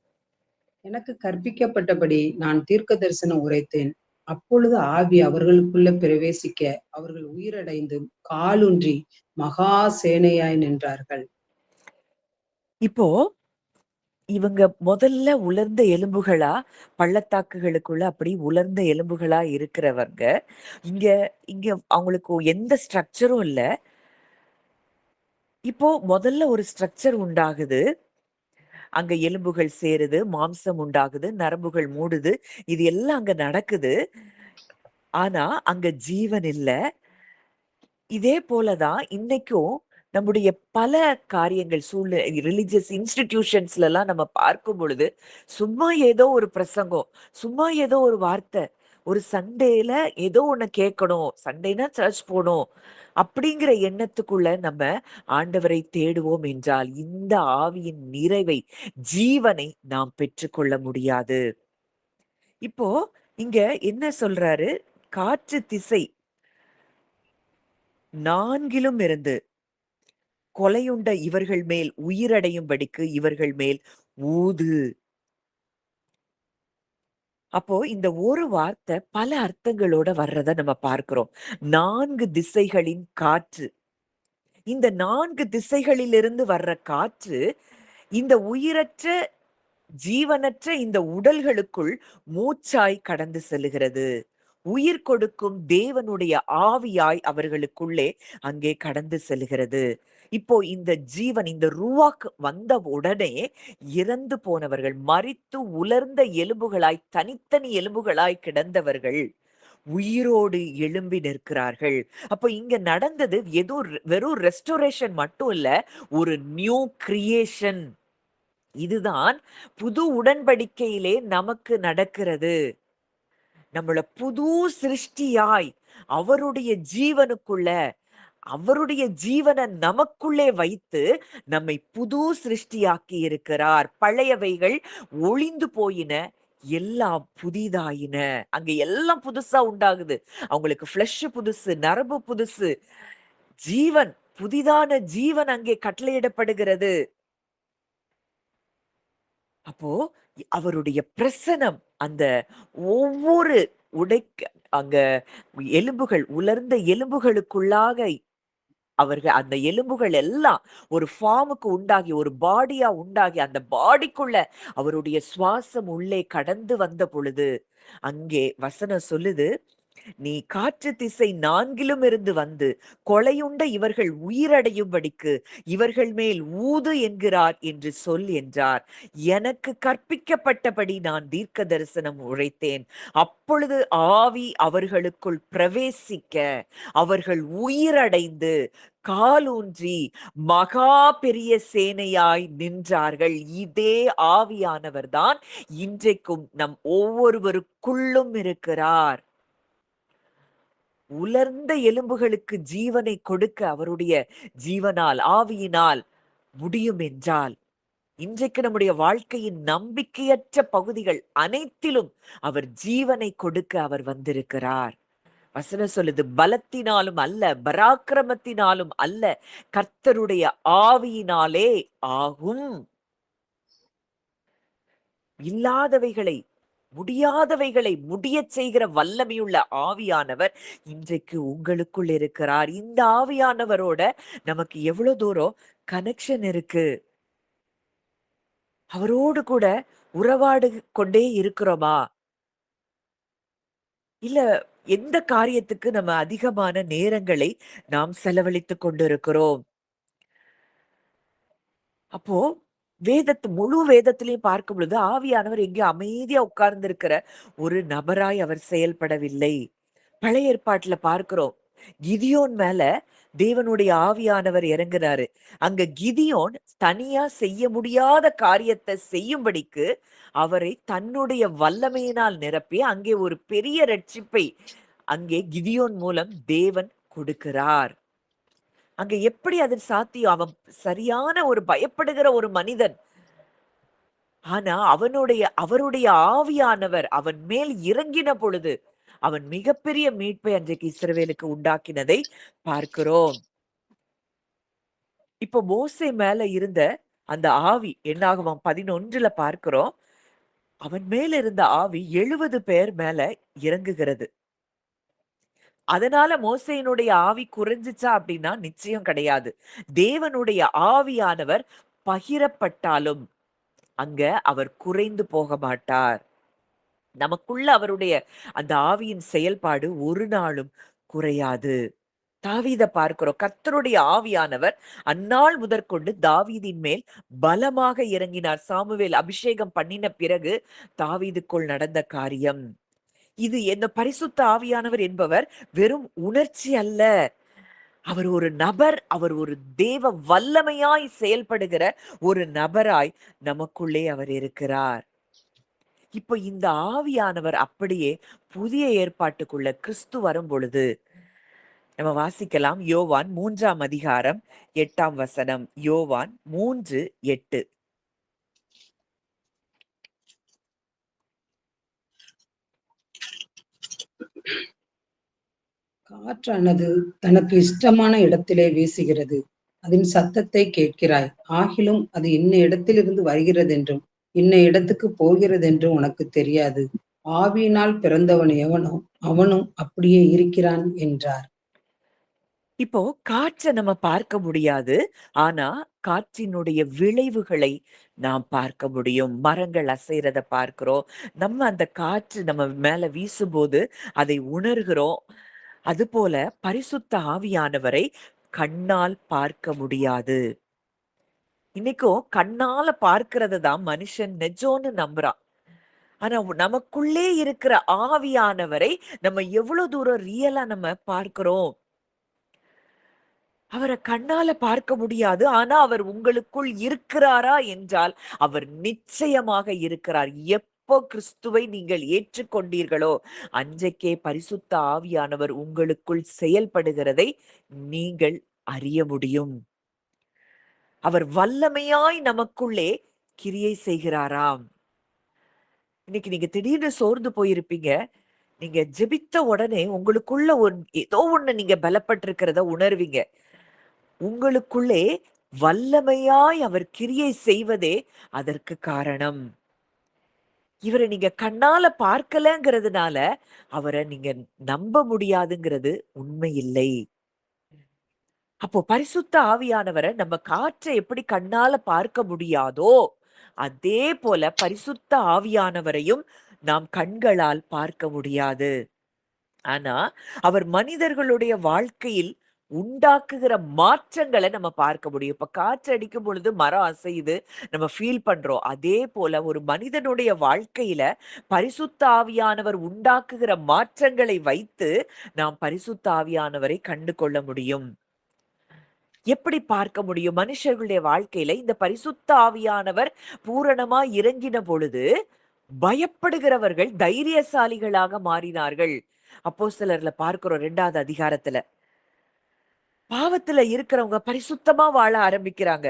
எனக்கு கற்பிக்கப்பட்டபடி நான் தீர்க்க தரிசனம் உரைத்தேன். அப்பொழுது ஆவி அவர்களுக்குள்ள பிரவேசிக்க அவர்கள் உயிரடைந்து காலூன்றி மகா சேனையாய் நின்றார்கள். இப்போ இவங்க முதல்ல உலர்ந்த எலும்புகளா, பள்ளத்தாக்குகளுக்குள்ள அப்படி உலர்ந்த எலும்புகளா இருக்கிறவங்க, இங்க இங்க அவங்களுக்கு எந்த ஸ்ட்ரக்சரும் இல்ல. இப்போ முதல்ல ஒரு ஸ்ட்ரக்சர் உண்டாகுது. அங்க எலும்புகள் சேருது, மாம்சம் உண்டாகுது, நரம்புகள் மூடுது. இது எல்லாம் அங்க நடக்குது. ஆனா, அங்க ஜீவன் இல்ல. இதே போல தான் இன்னைக்கும் நம்முடைய பல காரியங்கள் ரிலிஜியஸ் இன்ஸ்டிடியூஷன்ஸ்ல எல்லாம் நம்ம பார்க்கும் பொழுது, சும்மா ஏதோ ஒரு பிரசங்கம், சும்மா ஏதோ ஒரு வார்த்தை, ஒரு சண்டேல ஏதோ ஒண்ணு கேட்கணும், சண்டேனா சர்ச் போணும், அப்படிங்கிற எண்ணத்துக்குள்ள நம்ம ஆண்டவரை தேடுவோம் என்றால், இந்த ஆவியின் நிறைவை, ஜீவனை நாம் பெற்றுக்கொள்ள முடியாது. இப்போ இங்க என்ன சொல்றாரு? காற்று திசை நான்கிலும் இருந்து கொலையுண்ட இவர்கள் மேல் உயிரடையும்படிக்கு இவர்கள் மேல் ஊது. அப்போ இந்த ஒரு வார்த்தை பல அர்த்தங்களோட வர்றத நம்ம பார்க்கிறோம். 4 திசைகளின் காற்று. இந்த 4 திசைகளிலிருந்து வர்ற காற்று, இந்த உயிரற்ற, ஜீவனற்ற இந்த உடல்களுக்குள் மூச்சாய் கடந்து செல்லுகிறது. உயிர் கொடுக்கும் தேவனுடைய ஆவியாய் அவர்களுக்குள்ளே அங்கே கடந்து செல்கிறது. இப்போ இந்த ஜீவன், இந்த ரூவாக் வந்த உடனே இறந்து போனவர்கள், மரித்து உலர்ந்த எலும்புகளாய், தனித்தனி எலும்புகளாய் கிடந்தவர்கள் உயிரோடு எழும்பி நிற்கிறார்கள். அப்ப இங்க நடந்தது ஏதோ வெறும் ரெஸ்டோரேஷன் மட்டும் இல்ல, ஒரு நியூ கிரியேஷன். இதுதான் புது உடன்படிக்கையிலே நமக்கு நடக்கிறது. நம்மள புது சிருஷ்டியாய் அவருடைய ஜீவனுக்குள்ள, அவருடைய ஜீவன நமக்குள்ளே வைத்து நம்மை புது சிருஷ்டியாக்கி இருக்கிறார். பழையவைகள் ஒழிந்து போயின, எல்லாம் புதிதாயின. அங்க எல்லாம் புதுசா உண்டாகுது. அவங்களுக்கு ஃப்ளஷ் புதுசு, நரம்பு புதுசு, ஜீவன், புதிதான ஜீவன் அங்கே கட்டளையிடப்படுகிறது. அப்போ அவருடைய பிரசனம் அந்த ஒவ்வொரு உடைக்க அங்க எலும்புகள், உலர்ந்த எலும்புகளுக்குள்ளாக அவர்கள் அந்த எலும்புகள் எல்லாம் ஒரு ஃபார்முக்கு உண்டாகி, ஒரு பாடியா உண்டாகி, அந்த பாடிக்குள்ள அவருடைய சுவாசம் உள்ளே கடந்து வந்த பொழுது, அங்கே வசனம் சொல்லுது, "நீ காற்று திசை 4லும் இருந்து வந்து, கொலையுண்ட இவர்கள் உயிரடையும்படிக்கு இவர்கள் மேல் ஊது என்கிறார் என்று சொல்" என்றார். எனக்கு கற்பிக்கப்பட்டபடி நான் தீர்க்க தரிசனம் உரைத்தேன். அப்பொழுது ஆவி அவர்களுக்குள் பிரவேசிக்க, அவர்கள் உயிரடைந்து காலூன்றி மகா பெரிய சேனையாய் நின்றார்கள். இதே ஆவியானவர் தான் இன்றைக்கும் நம் ஒவ்வொருவருக்குள்ளும் இருக்கிறார். உலர்ந்த எலும்புகளுக்கு ஜீவனை கொடுக்க அவருடைய ஜீவனால், ஆவியினால் முடியும் என்றால், இன்றைக்கு நம்முடைய வாழ்க்கையின் நம்பிக்கையற்ற பகுதிகள் அனைத்திலும் அவர் ஜீவனை கொடுக்க அவர் வந்திருக்கிறார். வசனம் சொல்லுது, பலத்தினாலும் அல்ல, பராக்கிரமத்தினாலும் அல்ல, கர்த்தருடைய ஆவியினாலே ஆகும். இல்லாதவைகளை, முடியாதவைகளை முடியச் செய்கிற வல்லமையுள்ள ஆவியானவர் இன்றைக்கு உங்களுக்குள் இருக்கிறார். இந்த ஆவியானவரோட நமக்கு எவ்வளவு தூரம் கனெக்ஷன் இருக்கு? அவரோடு கூட உறவாடு கொண்டே இருக்கிறோமா? இல்ல எந்த காரியத்துக்கு நம்ம அதிகமான நேரங்களை நாம் செலவழித்துக் கொண்டிருக்கிறோம்? அப்போ முழு வேதத்திலையும் பார்க்கும் பொழுது ஆவியானவர் எங்கேயோ அமைதியா உட்கார்ந்து இருக்கிற ஒரு நபராய் அவர் செயல்படவில்லை. பழைய ஏற்பாட்டுல பார்க்கிறோம், கிதியோன் மேல தேவனுடைய ஆவியானவர் இறங்குறாரு. அங்க கிதியோன் தனியா செய்ய முடியாத காரியத்தை செய்யும்படிக்கு அவரை தன்னுடைய வல்லமையினால் நிரப்பி அங்கே ஒரு பெரிய ரட்சிப்பை அங்கே கிதியோன் மூலம் தேவன் கொடுக்கிறார். அங்க எப்படி அது சாத்தியம்? அவன் சரியான ஒரு பயப்படுகிற ஒரு மனிதன். ஆனா அவருடைய ஆவியானவர் அவன் மேல் இறங்கின பொழுது, அவன் மிகப்பெரிய மீட்பை அன்றைக்கு இஸ்ரவேலுக்கு உண்டாக்கினதை பார்க்கிறோம். இப்போ மோசே மேல இருந்த அந்த ஆவி என்னாகமம் 11ல பார்க்கிறோம். அவன் மேல இருந்த ஆவி 70 பேர் மேல இறங்குகிறது. அதனால மோசேயினுடைய ஆவி குறைஞ்சுச்சா அப்படின்னா நிச்சயம் கிடையாது. தேவனுடைய ஆவியானவர் பகிரப்பட்டாலும் அங்க அவர் குறைந்து போக மாட்டார். நமக்குள்ள அவருடைய அந்த ஆவியின் செயல்பாடு ஒரு நாளும் குறையாது. தாவீத பார்க்கிறோம். கர்த்தருடைய ஆவியானவர் அந்நாள் முதற்கொண்டு தாவீதின் மேல் பலமாக இறங்கினார். சாமுவேல் அபிஷேகம் பண்ணின பிறகு தாவீதுக்குள் நடந்த காரியம். இது என்ன? பரிசுத்த ஆவியானவர் என்பவர் வெறும் உணர்ச்சி அல்ல. அவர் ஒரு நபர், அவர் ஒரு தேவ வல்லமையாய் செயல்படுகிற ஒரு நபராய் நமக்குள்ளே அவர் இருக்கிறார். இப்ப இந்த ஆவியானவர் அப்படியே புதிய ஏற்பாட்டுக்குள்ள கிறிஸ்து வரும்பொழுது நம்ம வாசிக்கலாம். யோவான் 3ஆம் அதிகாரம் 8ஆம் வசனம். யோவான் 3:8. காற்றானது தனக்கு இஷ்டமான இடத்திலே வீசுகிறது. அதன் சத்தத்தை கேட்கிறாய். ஆகிலும் அது இன்ன இடத்திலிருந்து வருகிறதென்றும் இன்ன இடத்துக்கு போகிறதென்றும் உனக்கு தெரியாது. ஆவியினால் பிறந்தவன் எவனோ அவனும் அப்படியே இருக்கிறான் என்றார். இப்போ காற்ற நம்ம பார்க்க முடியாது. ஆனா, காற்றினுடைய விளைவுகளை நாம் பார்க்க முடியும். மரங்கள் அசைறத பார்க்கிறோம். நம்ம அந்த காற்று நம்ம மேல வீசும்போது அதை உணர்கிறோம். அதுபோல பரிசுத்த ஆவியானவரை கண்ணால் பார்க்க முடியாது. இன்னைக்கும் கண்ணால பார்க்கிறத தான் மனுஷன் நெஜம்னு நம்புறான். ஆனா நமக்குள்ளே இருக்கிற ஆவியானவரை நம்ம எவ்வளவு தூரம் ரியலா நம்ம பார்க்கிறோம். அவர கண்ணால பார்க்க முடியாது. ஆனா அவர் உங்களுக்குள் இருக்கிறாரா என்றால், அவர் நிச்சயமாக இருக்கிறார். எப்போ கிறிஸ்துவை நீங்கள் ஏற்றுக்கொண்டீர்களோ, அன்றைக்கே பரிசுத்த ஆவியானவர் உங்களுக்குள் செயல்படுகிறதை நீங்கள் அறிய முடியும். அவர் வல்லமையாய் நமக்குள்ளே கிரியை செய்கிறாராம். இன்னைக்கு நீங்க திடீர்னு சோர்ந்து போயிருப்பீங்க. நீங்க ஜெபித்த உடனே உங்களுக்குள்ள ஏதோ ஒண்ணு நீங்க பலப்பட்டிருக்கிறத உணர்வீங்க. உங்களுக்குள்ளே வல்லமையாய் அவர் கிரியை செய்வதே அதற்கு காரணம். இவர நீங்க கண்ணால பார்க்கலங்கிறதுனால, அவர நீங்க நம்ப முடியாதுங்கிறது உண்மை இல்லை. அப்போ பரிசுத்த ஆவியானவர நம்ம காற்ற எப்படி கண்ணால பார்க்க முடியாதோ, அதே போல பரிசுத்த ஆவியானவரையும் நாம் கண்களால் பார்க்க முடியாது. ஆனா, அவர் மனிதர்களுடைய வாழ்க்கையில் உண்டாக்குகிற மாற்றங்கள நம்ம பார்க்க முடியும். இப்ப காற்று அடிக்கும் பொழுது மரம் அசையுது. நம்ம ஃபீல் பண்றோம். அதே போல ஒரு மனிதனுடைய வாழ்க்கையில பரிசுத்த ஆவியானவர் உண்டாக்குகிற மாற்றங்களை வைத்து நாம் பரிசுத்த ஆவியானவரை கண்டு கொள்ள முடியும். எப்படி பார்க்க முடியும்? மனுஷர்களுடைய வாழ்க்கையில இந்த பரிசுத்த ஆவியானவர் பூரணமா இறங்கின பொழுது, பயப்படுகிறவர்கள் தைரியசாலிகளாக மாறினார்கள். அப்போஸ்தலர்ல பார்க்கிறோம் 2வது அதிகாரத்துல. பாவத்துல இருக்கிறவங்க பரிசுத்தமா வாழ ஆரம்பிக்கிறாங்க.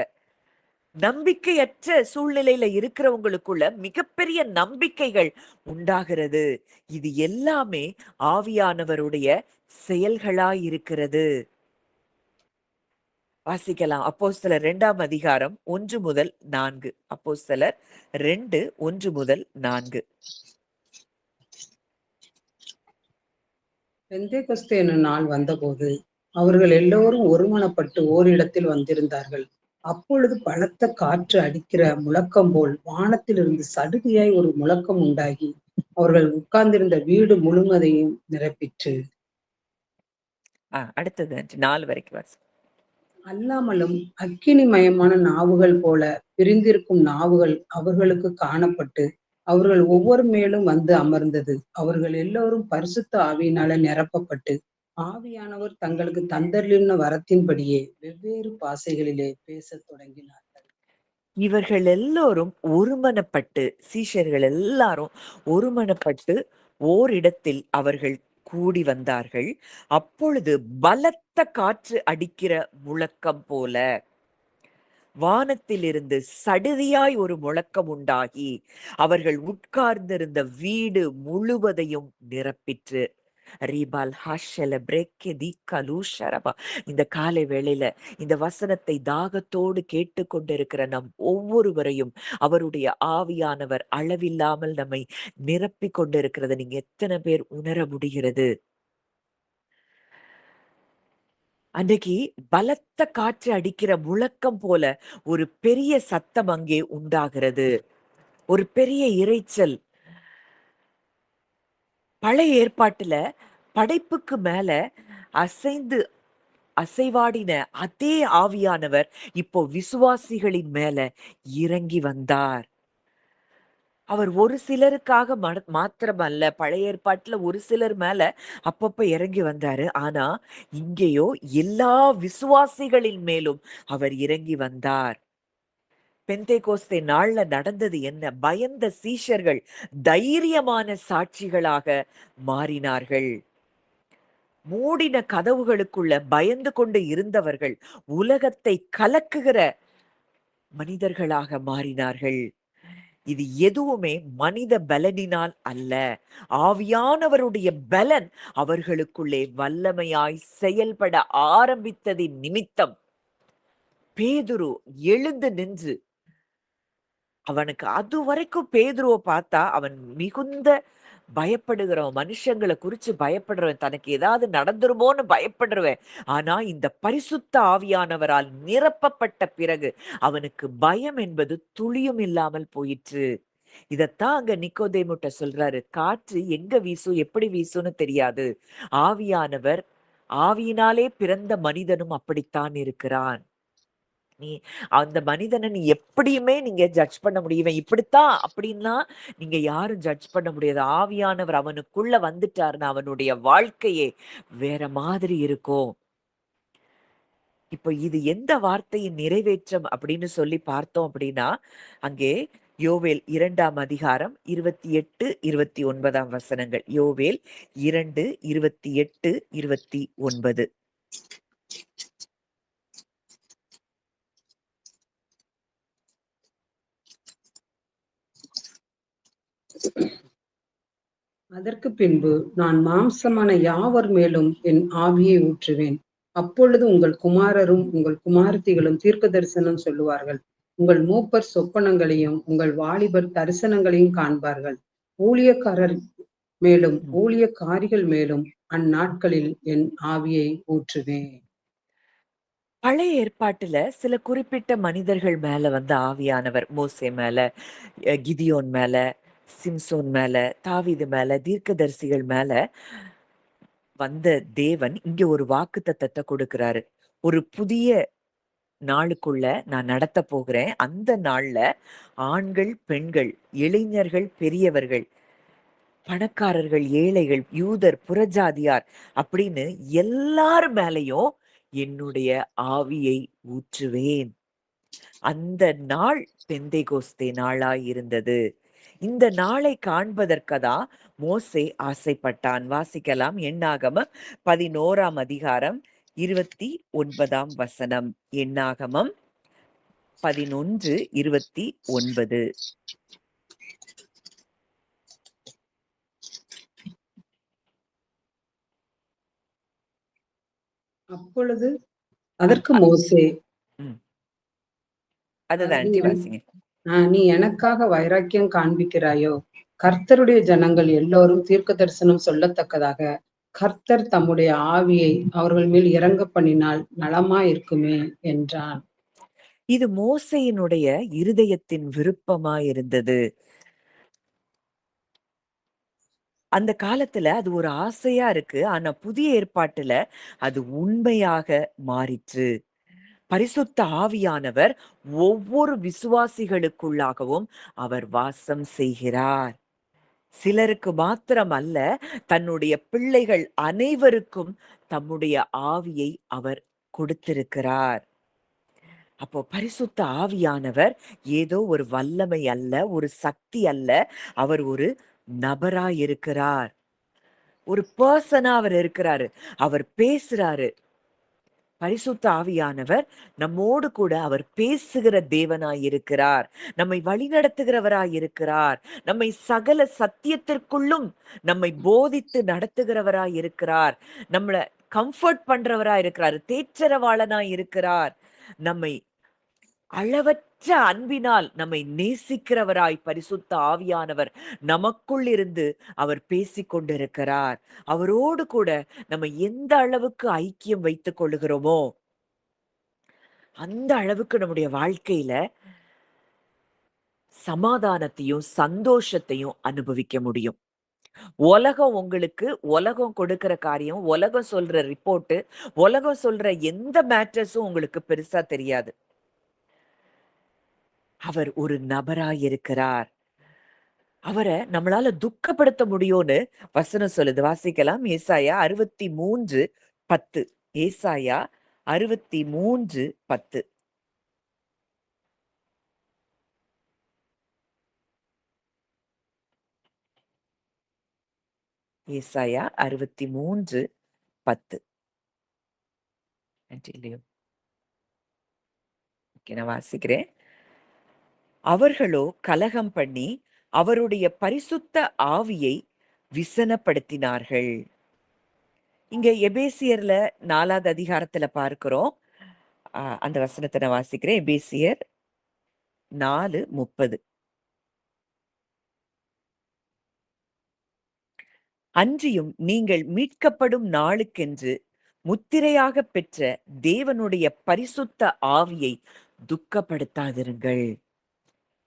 நம்பிக்கையற்ற சூழ்நிலையில இருக்கிறவங்களுக்குள்ள மிகப்பெரிய நம்பிக்கைகள் உண்டாகிறது. இது எல்லாமே ஆவியானவருடைய செயல்களாய் இருக்கிறது. வாசிக்கலாம். அப்போஸ்தலர் 2ஆம் அதிகாரம் 1 முதல் 4. அப்போஸ்தலர் 2, 1 முதல் 4. பெந்தேகொஸ்தே என்னும் நாள் வந்தபோது அவர்கள் எல்லோரும் ஒருமனப்பட்டு ஓரிடத்தில் வந்திருந்தார்கள். அப்பொழுது பலத்த காற்று அடிக்கிற முழக்கம் போல் வானத்திலிருந்து சடுதியாய் ஒரு முழக்கம் உண்டாகி அவர்கள் உட்கார்ந்திருந்த வீடு முழுவதையும் நிரப்பிற்று. அடுத்தது 4 வரைக்கும் வாசி. அல்லாமலும் அக்கினிமயமான நாவுகள் போல பிரிந்திருக்கும் நாவுகள் அவர்களுக்கு காணப்பட்டு அவர்கள் ஒவ்வொரு மேலும் வந்து அமர்ந்தது. அவர்கள் எல்லோரும் பரிசுத்த ஆவியினால நிரப்பப்பட்டு ஆவியானவர் தங்களுக்கு தந்தருளின வரத்தின்படியே வெவ்வேறு பாஷைகளிலே பேசத் தொடங்கினார். இவர்கள் எல்லோரும் ஒருமனப்பட்டு, சீஷர்கள் எல்லாரும் ஒருமனப்பட்டு ஓரிடத்தில் அவர்கள் கூடி வந்தார்கள். அப்பொழுது பலத்த காற்று அடிக்கிற முழக்கம் போல வானத்திலிருந்து சடுதியாய் ஒரு முழக்கம் உண்டாகி அவர்கள் உட்கார்ந்திருந்த வீடு முழுவதையும் நிரப்பிற்று. ரீபால் ஹாஷல பிரேக்கே தீக்கலு ஷரபா. இந்த காலை வேளையில இந்த வசனத்தை தாகத்தோடு கேட்டுக்கொண்டிருக்கிற நம் ஒவ்வொருவரையும் அவருடைய ஆவியானவர் அளவில்லாமல் நம்மை நிரப்பிக் கொண்டிருக்கிறத நீங்க எத்தனை பேர் உணர முடிகிறது? அன்னைக்கு பலத்த காற்று அடிக்கிற முழக்கம் போல ஒரு பெரிய சத்தம் அங்கே உண்டாகிறது. ஒரு பெரிய இரைச்சல். பழைய ஏற்பாட்டுல படைப்புக்கு மேல அசைந்து அசைவாடின அதே ஆவியானவர் இப்போ விசுவாசிகளின் மேல இறங்கி வந்தார். அவர் ஒரு சிலருக்காக மாத்திரமல்ல, பழைய ஏற்பாட்டுல ஒரு சிலர் மேல அப்பப்ப இறங்கி வந்தாரு. ஆனா, இங்கேயோ எல்லா விசுவாசிகளின் மேலும் அவர் இறங்கி வந்தார். பெந்தேகோஸ்தே நாள்ல நடந்தது என்ன? பயந்த சீஷர்கள் தைரியமான சாட்சிகளாக மாறினார்கள். மூடின கதவுகளுக்குள்ள பயந்து கொண்டு இருந்தவர்கள் உலகத்தை கலக்குகிற மனிதர்களாக மாறினார்கள். இது எதுவுமே மனித பலனினால் அல்ல. ஆவியானவருடைய பலன் அவர்களுக்குள்ளே வல்லமையாய் செயல்பட ஆரம்பித்ததின் நிமித்தம் பேதுரு எழுந்து நின்று அவனுக்கு அதுவரைக்கும் பேதுருவ பார்த்தா அவன் மிகுந்த பயப்படுகிறவன். மனுஷங்கள குறிச்சு பயப்படுறவன். தனக்கு ஏதாவது நடந்துருமோன்னு பயப்படுறவன். ஆனா இந்த பரிசுத்த ஆவியானவரால் நிரப்பப்பட்ட பிறகு அவனுக்கு பயம் என்பது துளியும் இல்லாமல் போயிற்று. இதத்தான் அங்க நிக்கோதேமுட்ட சொல்றாரு. காற்று எங்க வீசும், எப்படி வீசும்னு தெரியாது. ஆவியானவர் ஆவியினாலே பிறந்த மனிதனும் அப்படித்தான் இருக்கிறான். நீ அந்த மனிதன நீ எப்படியுமே நீங்க ஜட்ஜ் பண்ண முடியும். இவன் இப்படித்தான் அப்படின்லாம் நீங்க யாரும் ஜட்ஜ் பண்ண முடியாது. ஆவியானவர் அவனுக்குள்ள வந்துட்டாருன்னா, அவனுடைய வாழ்க்கையே வேற மாதிரி இருக்கும். இப்ப இது எந்த வார்த்தையின் நிறைவேற்றம் அப்படின்னு சொல்லி பார்த்தோம் அப்படின்னா, அங்கே யோவேல் 2ஆம் அதிகாரம் 28, 29ஆம் வசனங்கள். யோவேல் 2, 28, 29. அதற்கு பின்பு நான் மாம்சமான யாவர் மேலும் என் ஆவியை ஊற்றுவேன். அப்பொழுது உங்கள் குமாரரும் உங்கள் குமாரத்திகளும் தீர்க்க தரிசனம் சொல்லுவார்கள். உங்கள் மூப்பர் சொப்பனங்களையும் உங்கள் வாலிபர் தரிசனங்களையும் காண்பார்கள். ஊழியக்காரர் மேலும் ம். ஊழியக்காரிகள் மேலும் அந்நாட்களில் என் ஆவியை ஊற்றுவேன். பழைய ஏற்பாட்டுல சில குறிப்பிட்ட மனிதர்கள் மேல வந்து ஆவியானவர் மோசே மேல, கிதியோன் மேல, சிம்சோன் மேல, தாவீது மேல, தீர்க்கதரிசிகள் மேல வந்த தேவன் இங்க ஒரு வாக்குத்தத்தத்த கொடுக்கிறாரு. ஒரு புதிய நாளுக்குள்ள நான் நடத்தப் போகிறேன். அந்த நாள்ல ஆண்கள், பெண்கள், இளைஞர்கள், பெரியவர்கள், பணக்காரர்கள், ஏழைகள், யூதர், புறஜாதியார் அப்படின்னு எல்லார் மேலயும் என்னுடைய ஆவியை ஊற்றுவேன். அந்த நாள் பெந்தேகோஸ்தே நாளாய் இருந்தது. இந்த நாளை காண்பதற்கதான் மோசே ஆசைப்பட்டான். வாசிக்கலாம். எண்ணாகமம் 11ஆம் அதிகாரம் 29ஆம் வசனம். எண்ணாகமம் 11, 29. அப்பொழுது அ அதற்கு அ மோசே, ம். அஹ், அதுதான் நீ ஆன்டி என்- வாசிங்க. நீ எனக்காக வைராக்கியம் காண்பிக்கிறாயோ? கர்த்தருடைய ஜனங்கள் எல்லோரும் தீர்க்க தரிசனம் சொல்லத்தக்கதாக கர்த்தர் தம்முடைய ஆவியை அவர்கள் மேல் இறங்க பண்ணினால் நலமாயிருக்குமே என்றான். இது மோசேயினுடைய இருதயத்தின் விருப்பமாயிருந்தது. அந்த காலத்துல அது ஒரு ஆசையா இருக்கு. ஆனா புதிய ஏற்பாட்டுல அது உண்மையாக மாறிற்று. பரிசுத்த ஆவியானவர் ஒவ்வொரு விசுவாசிகளுக்குள்ளாகவும் அவர் வாசம் செய்கிறார். சிலருக்கு மாத்திரம் அல்ல, தன்னுடைய பிள்ளைகள் அனைவருக்கும் தம்முடைய ஆவியை அவர் கொடுத்திருக்கிறார். அப்போ பரிசுத்த ஆவியானவர் ஏதோ ஒரு வல்லமை அல்ல, ஒரு சக்தி அல்ல. அவர் ஒரு நபராய் இருக்கிறார். ஒரு பெர்சனா அவர் இருக்கிறாரு. அவர் பேசுறாரு. பரிசுத்த ஆவியானவர் நம்மோடு கூட அவர் பேசுகிற தேவனாய் இருக்கிறார். நம்மை வழிநடத்துகிறவராய் இருக்கிறார். நம்மை சகல சத்தியத்திற்குள்ளும் நம்மை போதித்து நடத்துகிறவராய் இருக்கிறார். நம்மள கம்ஃபர்ட் பண்றவராய் இருக்கிறார். தேற்றரவாளனாய் இருக்கிறார். நம்மை அளவற்ற அன்பினால் நம்மை நேசிக்கிறவராய் பரிசுத்த ஆவியானவர் நமக்குள் இருந்து அவர் பேசிக் கொண்டிருக்கிறார். அவரோடு கூட நம்ம எந்த அளவுக்கு ஐக்கியம் வைத்துக் கொள்ளுகிறோமோ, அந்த அளவுக்கு நம்முடைய வாழ்க்கையில சமாதானத்தையும், சந்தோஷத்தையும் அனுபவிக்க முடியும். உலகம் கொடுக்கிற காரியம், உலகம் சொல்ற ரிப்போர்ட், உலகம் சொல்ற எந்த மேட்டர்ஸும் உங்களுக்கு பெருசா தெரியாது. அவர் ஒரு நபராயிருக்கிறார். அவர நம்மளால துக்கப்படுத்த முடியும்னு வசனம் சொல்லுது. வாசிக்கலாம். ஏசாயா 63:10. ஏசாயா 63:10. ஏசாயா 63:10. இல்லையோ? ஓகே, நான் வாசிக்கிறேன். அவர்களோ கலகம் பண்ணி அவருடைய பரிசுத்த ஆவியை விசனப்படுத்தினார்கள். இங்க எபேசியர்ல 4வது அதிகாரத்துல பார்க்கிறோம். அந்த வசனத்த நான் வாசிக்கிறேன். எபேசியர் 4:30. அன்றியும் நீங்கள் மீட்கப்படும் நாளுக்கென்று முத்திரையாகப் பெற்ற தேவனுடைய பரிசுத்த ஆவியை துக்கப்படுத்தாதிருங்கள்.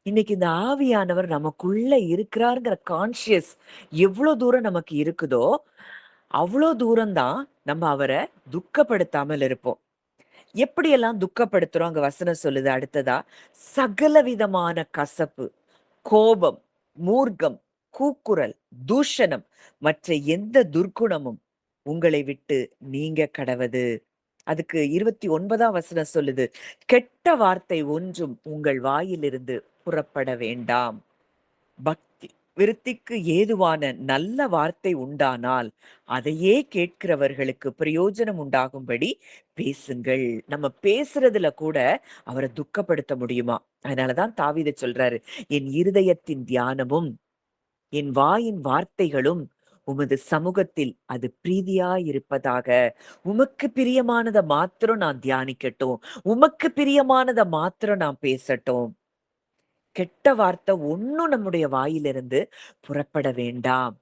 இன்னைக்கு இந்த ஆவியானவர் நமக்குள்ள இருக்கிறார்ங்கிற கான்ஷியஸ் எவ்வளோ தூரம் நமக்கு இருக்குதோ, அவ்வளோ தூரம் தான் நம்ம அவரை துக்கப்படுத்தாமல் இருப்போம். எப்படியெல்லாம் துக்கப்படுத்துறோம்? அங்க வசனம் சொல்லுது அடுத்ததா, சகலவிதமான கசப்பு, கோபம், மூர்க்கம், கூக்குரல், தூஷணம், மற்ற எந்த துர்க்குணமும் உங்களை விட்டு நீங்க கடவது. அதுக்கு 29ஆம் வசனம் சொல்லுது, கெட்ட வார்த்தை ஒன்றும் உங்கள் வாயிலிருந்து புறப்பட வேண்டாம். பக்தி விருத்திக்கு ஏதுவான நல்ல வார்த்தை உண்டானால் அதையே கேட்கிறவர்களுக்கு பிரயோஜனம் உண்டாகும்படி பேசுங்கள். நம்ம பேசுறதுல கூட அவரை துக்கப்படுத்த முடியுமா? அதனாலதான் தாவீது சொல்றாரு, என் இருதயத்தின் தியானமும் என் வாயின் வார்த்தைகளும் உமது சமூகத்தில் அது பிரீதியாயிருப்பதாக. உமக்கு பிரியமானத மாத்திரம் நான் தியானிக்கட்டும், உமக்கு பிரியமானத மாத்திரம் நான் பேசட்டும். கெட்ட வார்த்தை ஒண்ணும் நம்முடைய வாயிலிருந்து புறப்பட வேண்டாம்.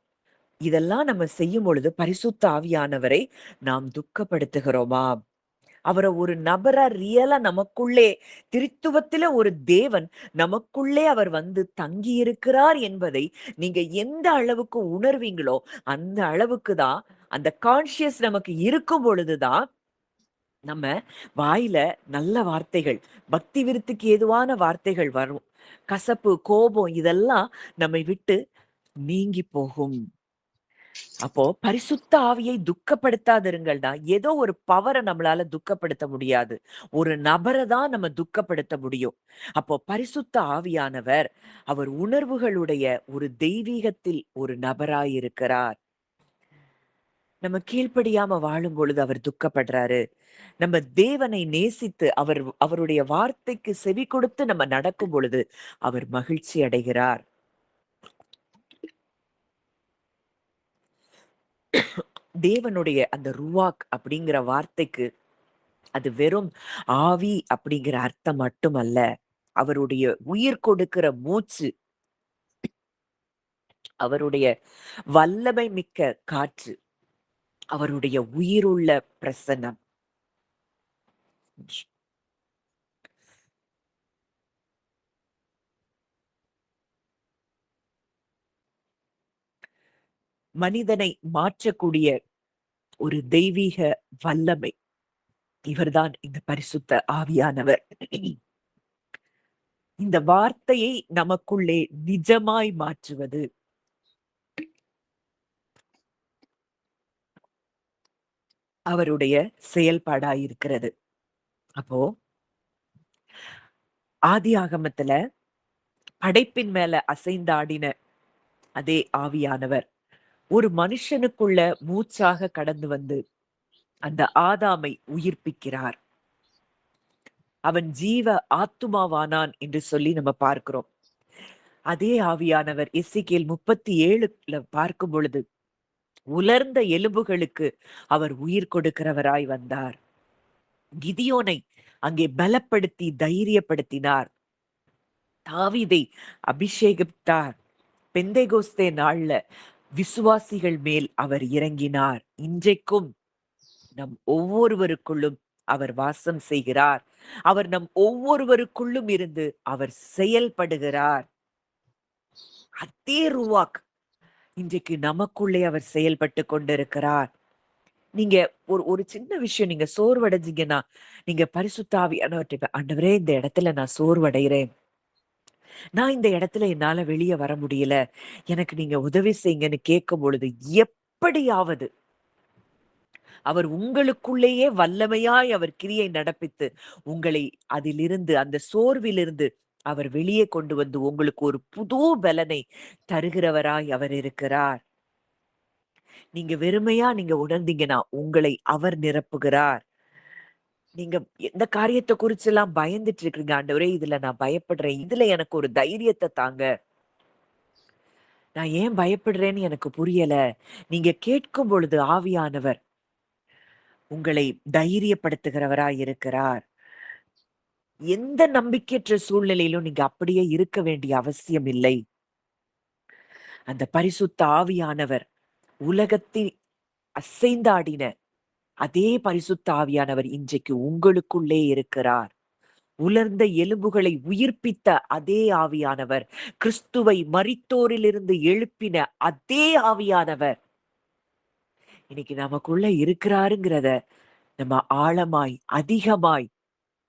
இதெல்லாம் நம்ம செய்யும் பொழுது பரிசுத்த ஆவியானவரை நாம் துக்கப்படுத்துகிறோமா? அவர ஒரு நபரா ரியலா நமக்குள்ளே திருத்துவத்தில ஒரு தேவன் நமக்குள்ளே அவர் வந்து தங்கி இருக்கிறார் என்பதை நீங்க எந்த அளவுக்கு உணர்வீங்களோ, அந்த அளவுக்கு தான் அந்த கான்ஷியஸ் நமக்கு இருக்கும் பொழுதுதான் நம்ம வாயில நல்ல வார்த்தைகள், பக்தி விருத்திக்கு ஏதுவான வார்த்தைகள் வரும். கசப்பு, கோபம் இதெல்லாம் நம்மை விட்டு நீங்கி போகும். அப்போ பரிசுத்த ஆவியை துக்கப்படுத்தாதிருங்கள்னா, ஏதோ ஒரு பவர நம்மளால துக்கப்படுத்த முடியாது. ஒரு நபர தான் நம்ம துக்கப்படுத்த முடியும். அப்போ பரிசுத்த ஆவியானவர், அவர் உணர்வுகளுடைய ஒரு தெய்வீகத்தில் ஒரு நபராயிருக்கிறார். நம்ம கீழ்ப்படியாம வாழும் பொழுது அவர் துக்கப்படுறாரு. நம்ம தேவனை நேசித்து அவருடைய வார்த்தைக்கு செவி கொடுத்து நம்ம நடக்கும் பொழுது அவர் மகிழ்ச்சி அடைகிறார். தேவனுடைய அந்த ருவாக் அப்படிங்கிற வார்த்தைக்கு அது வெறும் ஆவி அப்படிங்கிற அர்த்தம் மட்டுமல்ல. அவருடைய உயிர் கொடுக்கிற மூச்சு, அவருடைய வல்லமை மிக்க காற்று, அவருடைய உயிருள்ள பிரசன்னம். மனிதனை மாற்றக்கூடிய ஒரு தெய்வீக வல்லமை. இவர்தான் இந்த பரிசுத்த ஆவியானவர். இந்த வார்த்தையை நமக்குள்ளே நிஜமாய் மாற்றுவது அவருடைய செயல்பாடாயிருக்கிறது. அப்போ ஆதியாகமத்துல படைப்பின் மேல அசைந்தாடின அதே ஆவியானவர் ஒரு மனுஷனுக்குள்ள மூச்சாக கடந்து வந்து அந்த ஆதாமை உயிர்ப்பிக்கிறார். அவன் ஜீவ ஆத்துமாவானான் என்று சொல்லி நம்ம பார்க்கிறோம். அதே ஆவியானவர் எசேக்கியேல் 37ல பார்க்கும் பொழுது உலர்ந்த எலும்புகளுக்கு அவர் உயிர் கொடுக்கிறவராய் வந்தார். கிதியோனை அங்கே பலப்படுத்தி தைரியப்படுத்தினார். தாவீதை அபிஷேகித்தார். பெந்தைகோஸ்தே நாள்ல விசுவாசிகள் மேல் அவர் இறங்கினார். இன்றைக்கும் நம் ஒவ்வொருவருக்குள்ளும் அவர் வாசம் செய்கிறார். அவர் நம் ஒவ்வொருவருக்குள்ளும் இருந்து அவர் செயல்படுகிறார். அதே ருவாக் இன்றைக்கு நமக்குள்ளே அவர் செயல்பட்டு கொண்டிருக்கிறார். நீங்க ஒரு ஒரு சின்ன விஷயம் நீங்க சோர்வடைஞ்சீங்கன்னா, நீங்க பரிசுத்த ஆவியானவர்ட்ட ஆண்டவரே இந்த இடத்துல நான் சோர்வடைகிறேன். நான் இந்த இடத்துல என்னால வெளிய வர முடியல. எனக்கு நீங்க உதவி செய்யுங்கன்னு கேட்கும் பொழுது, எப்படியாவது அவர் உங்களுக்குள்ளேயே வல்லமையாய் அவர் கிரியை நடப்பித்து, உங்களை அதிலிருந்து அந்த சோர்விலிருந்து அவர் வெளியே கொண்டு வந்து உங்களுக்கு ஒரு புது பலனை தருகிறவராய் அவர் இருக்கிறார். நீங்க வெறுமையா நீங்க உணர்ந்தீங்கன்னா, உங்களை அவர் நிரப்புகிறார். நீங்க எந்த காரியத்த குறிச்செல்லாம் பயந்துட்டு இருக்கிறீங்க, ஆண்டவரே இதுல நான் பயப்படுறேன். இதுல எனக்கு ஒரு தைரியத்த தாங்க. நான் ஏன் பயப்படுறேன்னு எனக்கு புரியல. நீங்க கேட்கும் பொழுது ஆவியானவர் உங்களை தைரியப்படுத்துகிறவராய் இருக்கிறார். எந்த நம்பிக்கையற்ற சூழ்நிலையிலும் நீங்க அப்படியே இருக்க வேண்டிய அவசியம் இல்லை. அந்த பரிசுத்த ஆவியானவர் உலகத்தில் அசைந்தாடின அதே பரிசுத்த ஆவியானவர் இன்றைக்கு உங்களுக்குள்ளே இருக்கிறார். உலர்ந்த எலும்புகளை உயிர்ப்பித்த அதே ஆவியானவர், கிறிஸ்துவை மரித்தோரிலிருந்து எழுப்பின அதே ஆவியானவர், இன்னைக்கு நமக்குள்ள இருக்கிறாருங்கிறத நம்ம ஆழமாய், அதிகமாய்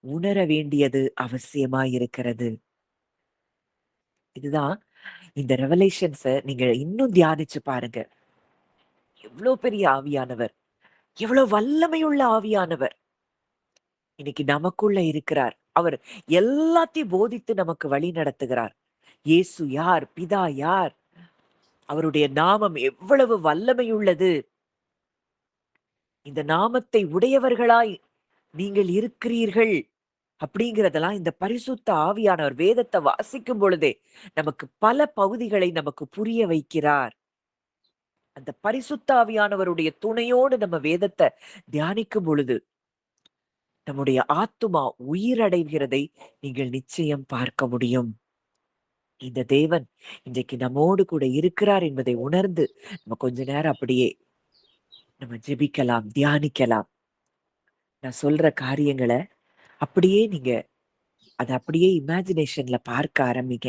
உணர வேண்டியது அவசியமாய் இருக்கிறது. இதுதான் இந்த ரெவலேஷன்ஸ நீங்க இன்னும் தியானிச்சு பாருங்க. எவ்ளோ பெரிய ஆவியானவர்! எவ்வளவு வல்லமையுள்ள ஆவியானவர்! இன்னைக்கு நமக்குள்ள இருக்கிறார். அவர் எல்லாத்தையும் போதித்து நமக்கு வழி நடத்துகிறார். இயேசு யார்? பிதா யார்? அவருடைய நாமம் எவ்வளவு வல்லமையுள்ளது! இந்த நாமத்தை உடையவர்களாய் நீங்கள் இருக்கிறீர்கள். அப்படிங்கிறதெல்லாம் இந்த பரிசுத்த ஆவியானவர் வேதத்த வாசிக்கும் பொழுதே, நமக்கு பல பகுதிகளை நமக்கு புரிய வைக்கிறார். அந்த பரிசுத்த ஆவியானவருடைய துணையோடு நம்ம வேதத்த தியானிக்கும் பொழுது, நம்முடைய ஆத்துமா உயிரடைகிறதை நீங்கள் நிச்சயம் பார்க்க முடியும். இந்த தேவன் இன்றைக்கு நம்மோடு கூட இருக்கிறார் என்பதை உணர்ந்து, நம்ம கொஞ்ச நேரம் அப்படியே நம்ம ஜெபிக்கலாம், தியானிக்கலாம். நான் சொல்ற காரியங்கள அப்படியே நீங்க அத அப்படியே இமேஜினேஷன்ல பார்க்க ஆரம்பிங்க.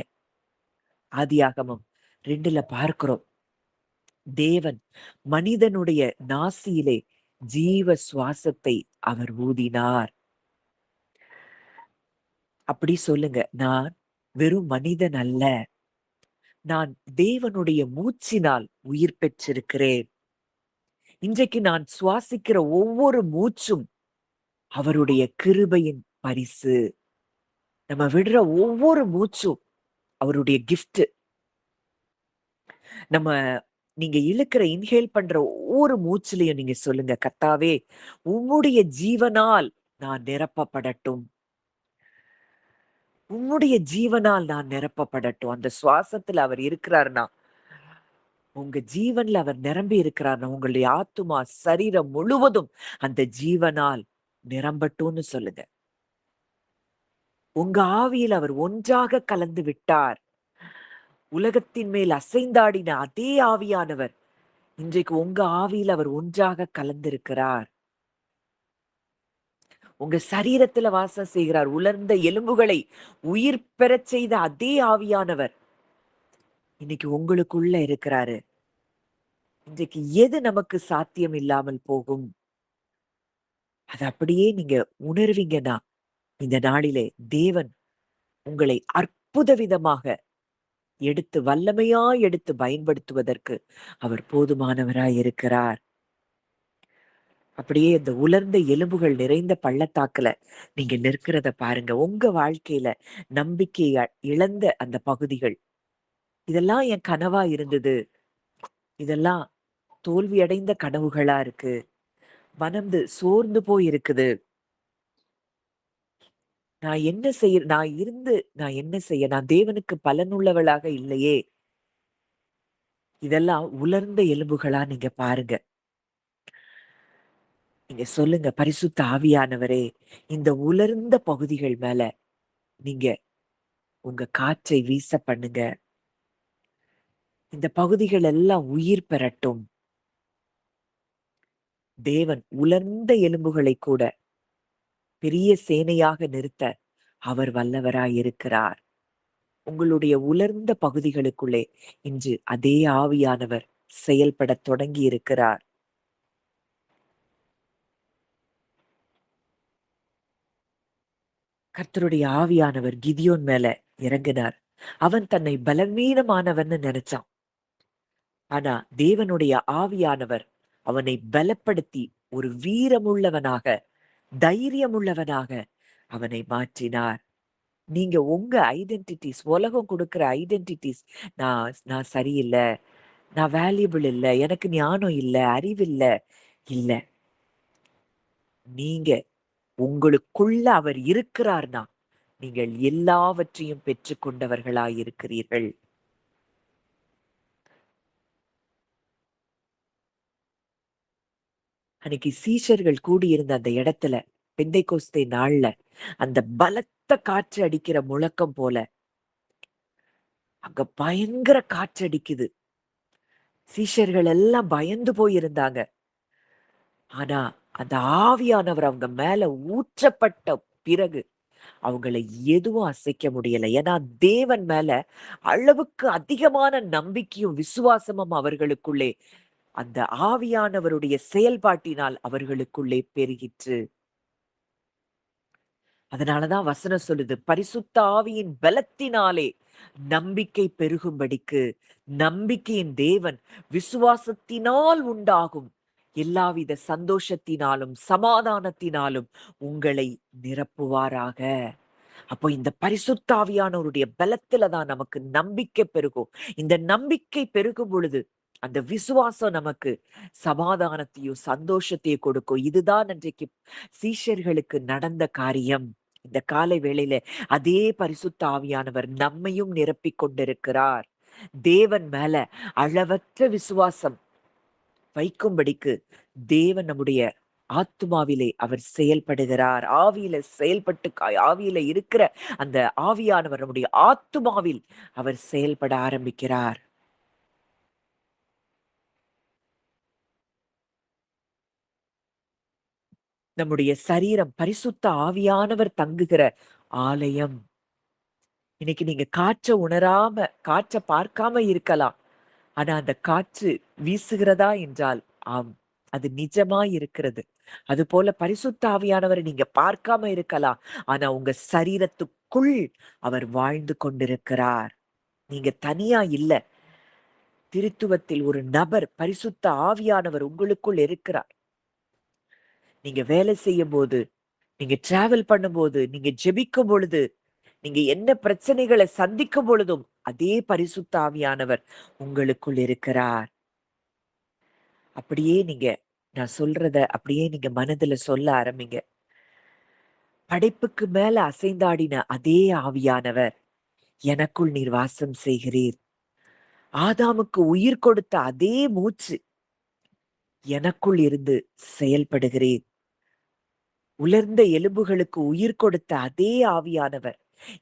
ஆதியாகமம் 2ல பார்க்கிறோம். தேவன் மனிதனுடைய நாசியிலே ஜீவ சுவாசத்தை அவர் ஊதினார். அப்படி சொல்லுங்க. நான் வெறும் மனிதன் அல்ல. நான் தேவனுடைய மூச்சினால் உயிர் பெற்றிருக்கிறேன். இன்றைக்கு நான் சுவாசிக்கிற ஒவ்வொரு மூச்சும் அவருடைய கிருபையின் பரிசு. நம்ம விடுற ஒவ்வொரு மூச்சும் அவருடைய கிஃப்ட். நம்ம நீங்க இழுக்கிற இன்ஹேல் பண்ற ஒவ்வொரு மூச்சுலயும் நீங்க சொல்லுங்க, கர்த்தாவே உம்முடைய ஜீவனால் நான் நிரப்பப்படட்டும். உம்முடைய ஜீவனால் நான் நிரப்பப்படட்டும். அந்த சுவாசத்துல அவர் இருக்கிறார்னா, உங்க ஜீவன்ல அவர் நிரம்பி இருக்கிறார்னா, உங்களுடைய ஆத்துமா, சரீரம் முழுவதும் அந்த ஜீவனால் நிரம்பட்டும்னு சொல்லுங்க. உங்க ஆவியில் அவர் ஒன்றாக கலந்து விட்டார். உலகத்தின் மேல் அசைந்தாடின அதே ஆவியானவர் இன்றைக்கு உங்க ஆவியில் அவர் ஒன்றாக கலந்திருக்கிறார். உங்க சரீரத்துல வாசம் செய்கிறார். உலர்ந்த எலும்புகளை உயிர் பெறச் செய்த அதே ஆவியானவர் இன்னைக்கு உங்களுக்குள்ள இருக்கிறாரு. இன்றைக்கு எது நமக்கு சாத்தியம் இல்லாமல் போகும்? அது அப்படியே நீங்க உணர்வீங்கன்னா, இந்த நாளிலே தேவன் உங்களை அற்புத விதமாக எடுத்து வல்லமையாய் எடுத்து பயன்படுத்துவதற்கு அவர் போதுமானவராய் இருக்கிறார். அப்படியே இந்த உலர்ந்த எலும்புகள் நிறைந்த பள்ளத்தாக்குல நீங்க நிற்கிறத பாருங்க. உங்க வாழ்க்கையில நம்பிக்கைய இழந்த அந்த பகுதிகள், இதெல்லாம் என் கனவா இருந்தது. இதெல்லாம் தோல்வி அடைந்த கனவுகளா இருக்கு. சோர்ந்து போய் இருக்குது. நான் என்ன செய்ய? நான் தேவனுக்கு பலனுள்ளவளாக இல்லையே! இதெல்லாம் உலர்ந்த எலும்புகளா நீங்க பாருங்க. நீங்க சொல்லுங்க, பரிசுத்த ஆவியானவரே, இந்த உலர்ந்த பகுதிகள் மேல நீங்க உங்க காற்றை வீச பண்ணுங்க. இந்த பகுதிகள் எல்லாம் உயிர் பெறட்டும். தேவன் உலர்ந்த எலும்புகளை கூட பெரிய சேனையாக நிறுத்த அவர் வல்லவராய் இருக்கிறார். உங்களுடைய உலர்ந்த பகுதிகளுக்குள்ளே இன்று அதே ஆவியானவர் செயல்படத் தொடங்கி இருக்கிறார். கர்த்தருடைய ஆவியானவர் கிதியோன் மேல இறங்கினார். அவன் தன்னை பலவீனமானவன்னு நினைச்சான். ஆனா தேவனுடைய ஆவியானவர் அவனை பலப்படுத்தி ஒரு வீரமுள்ளவனாக, தைரியமுள்ளவனாக அவனை மாற்றினார். நீங்க உங்க ஐடென்டிட்டீஸ், உலகம் குடுக்குற ஐடென்டிட்டீஸ், நான் நான் சரியில்ல, நான் வேல்யூபிள் இல்ல, எனக்கு ஞானம் இல்ல, அறிவில்ல, இல்ல. நீங்க உங்களுக்குள்ள அவர் இருக்கிறார்னா, நீங்கள் எல்லாவற்றையும் பெற்றுக்கொண்டவர்களாய் இருக்கிறீர்கள். அன்னைக்கு சீஷர்கள் கூடியிருந்த அந்த இடத்துல, பெந்தைக்கோஸ்தே நாள்ல, அந்த பலத்த காற்று அடிக்கிற முழக்கம் போல, அங்க பயங்கர காற்று அடிக்குது. சீஷர்கள் எல்லாம் பயந்து போயிருந்தாங்க. ஆனா, அந்த ஆவியானவர் அவங்க மேல ஊற்றப்பட்ட பிறகு, அவங்கள எதுவும் அசைக்க முடியல. ஏன்னா, தேவன் மேல அளவுக்கு அதிகமான நம்பிக்கையும், விசுவாசமும் அவர்களுக்குள்ளே, அந்த ஆவியானவருடைய செயல்பாட்டினால் அவர்களுக்குள்ளே பெருகிற்று. அதனாலதான் வசனம் சொல்லுது, பரிசுத்த ஆவியின் பலத்தினாலே நம்பிக்கை பெருகும்படிக்கு, நம்பிக்கையின் தேவன் விசுவாசத்தினால் உண்டாகும் எல்லாவித சந்தோஷத்தினாலும் சமாதானத்தினாலும் உங்களை நிரப்புவாராக. அப்போ இந்த பரிசுத்த ஆவியானவருடைய பலத்துல தான் நமக்கு நம்பிக்கை பெருகும். இந்த நம்பிக்கை பெருகும் பொழுது அந்த விசுவாசம் நமக்கு சமாதானத்தையும் சந்தோஷத்தையும் கொடுக்கும். இதுதான் அன்றைக்கு சீஷர்களுக்கு நடந்த காரியம். இந்த காலை வேளையில அதே பரிசுத்த ஆவியானவர் நம்மையும் நிரப்பிக் கொண்டிருக்கிறார். தேவன் மேல அளவற்ற விசுவாசம் வைக்கும்படிக்கு தேவன் நம்முடைய ஆத்துமாவிலே அவர் செயல்படுகிறார். ஆவியில செயல்பட்டு ஆவியில இருக்கிற அந்த ஆவியானவர் நம்முடைய ஆத்துமாவில் அவர் செயல்பட ஆரம்பிக்கிறார். நம்முடைய சரீரம் பரிசுத்த ஆவியானவர் தங்குகிற ஆலயம். இன்னைக்கு நீங்க காற்ற உணராம, காற்ற பார்க்காம இருக்கலாம். ஆனா அந்த காற்று வீசுகிறதா என்றால், ஆம். அது நிஜமாய் இருக்கிறது. அதுபோல பரிசுத்த ஆவியானவரை நீங்க பார்க்காம இருக்கலாம். ஆனா உங்க சரீரத்துக்குள் அவர் வாழ்ந்து கொண்டிருக்கிறார். நீங்க தனியா இல்ல. திருத்துவத்தில் ஒரு நபர் பரிசுத்த ஆவியானவர் உங்களுக்குள் இருக்கிறார். நீங்க வேலை செய்யும்போது, நீங்க டிராவல் பண்ணும்போது, நீங்க ஜெபிக்கும் பொழுது, நீங்க என்ன பிரச்சனைகளை சந்திக்கும் பொழுதும், அதே பரிசுத்த ஆவியானவர் உங்களுக்குள் இருக்கிறார். அப்படியே நீங்க நான் சொல்றத அப்படியே நீங்க மனதுல சொல்ல ஆரம்பிங்க. படைப்புக்கு மேல அசைந்தாடின அதே ஆவியானவர் எனக்குள் நீர் வாசம் செய்கிறீர். ஆதாமுக்கு உயிர் கொடுத்த அதே மூச்சு எனக்குள் இருந்து செயல்படுகிறீர். உலர்ந்த எலும்புகளுக்கு உயிர் கொடுத்த அதே ஆவியானவர்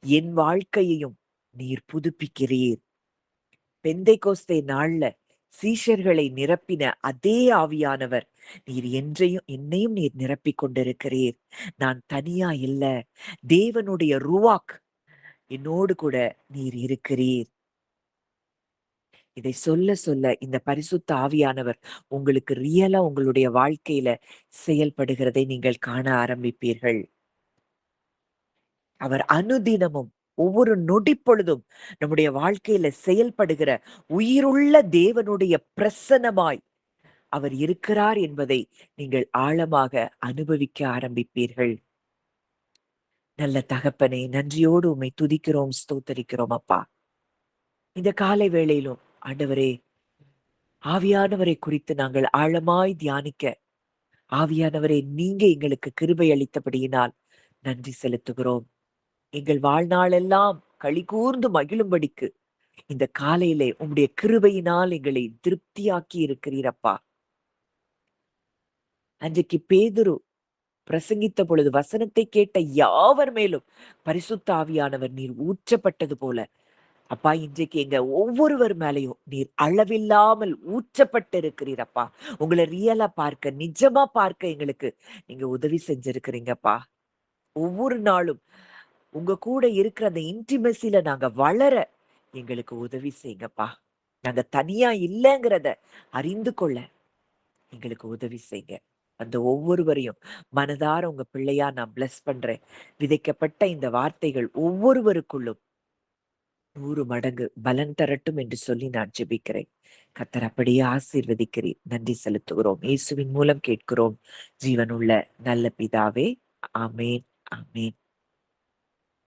என் வாழ்க்கையையும் நீர் புதுப்பிக்கிறீர். பெந்தைக்கோஸ்தே நாள்ல சீஷர்களை நிரப்பின அதே ஆவியானவர் நீர் என்னையும் நீர் நிரப்பிக் கொண்டிருக்கிறீர். நான் தனியா இல்ல. தேவனுடைய ருவாக் என்னோடு கூட நீர் இருக்கிறீர். இதை சொல்ல சொல்ல இந்த பரிசுத்த ஆவியானவர் உங்களுக்கு ரியலா உங்களுடைய வாழ்க்கையில செயல்படுகிறதை நீங்கள் காண ஆரம்பிப்பீர்கள். அவர் அனுதினமும் ஒவ்வொரு நொடி பொழுதும் நம்முடைய வாழ்க்கையில செயல்படுகிற உயிருள்ள தேவனுடைய பிரசன்னமாய் அவர் இருக்கிறார் என்பதை நீங்கள் ஆழமாக அனுபவிக்க ஆரம்பிப்பீர்கள். நல்ல தகப்பனே, நன்றியோடு உம்மை துதிக்கிறோம், ஸ்தோத்தரிக்கிறோம் அப்பா. இந்த காலை வேளையிலும் ஆண்டவரே, ஆவியானவரை குறித்து நாங்கள் ஆழமாய் தியானிக்க, ஆவியானவரே நீங்க எங்களுக்கு கிருபை அளித்தபடியினால் நன்றி செலுத்துகிறோம். எங்கள் வாழ்நாளெல்லாம் களி கூர்ந்து மகிழும்படிக்கு இந்த காலையிலே உம்முடைய கிருபையினால் எங்களை திருப்தியாக்கி இருக்கிறீரப்பா. அன்றைக்கு பேதுரு பிரசங்கித்த பொழுது வசனத்தை கேட்ட யாவர் மேலும் பரிசுத்த ஆவியானவர் நீர் ஊற்றப்பட்டது போல, அப்பா இன்றைக்கு எங்க ஒவ்வொருவர் மேலையும் நீர் அளவில்லாமல் ஊற்றப்பட்டு இருக்கிறீரப்பா. உங்களை ரியலா பார்க்க, நிஜமா பார்க்க எங்களுக்கு நீங்க உதவி செஞ்சிருக்கிறீங்கப்பா. ஒவ்வொரு நாளும் உங்க கூட இருக்கிற அந்த இன்டிமெசில நாங்க வளர எங்களுக்கு உதவி செய்யுங்கப்பா. நாங்க தனியா இல்லைங்கிறத அறிந்து கொள்ள எங்களுக்கு உதவி செய்யுங்க. அந்த ஒவ்வொருவரையும் மனதார உங்க பிள்ளையா நான் பிளஸ் பண்றேன். விதைக்கப்பட்ட இந்த வார்த்தைகள் ஒவ்வொருவருக்குள்ளும் 100 மடங்கு பலன் தரட்டும் என்று சொல்லி நான் ஜெபிக்கிறேன். கர்த்தர் அப்படியே ஆசீர்வதிக்கிறீர். நன்றி செலுத்துகிறோம். இயேசுவின் மூலம் கேட்கிறோம். ஜீவனுள்ள நல்ல பிதாவே. ஆமென். ஆமென்.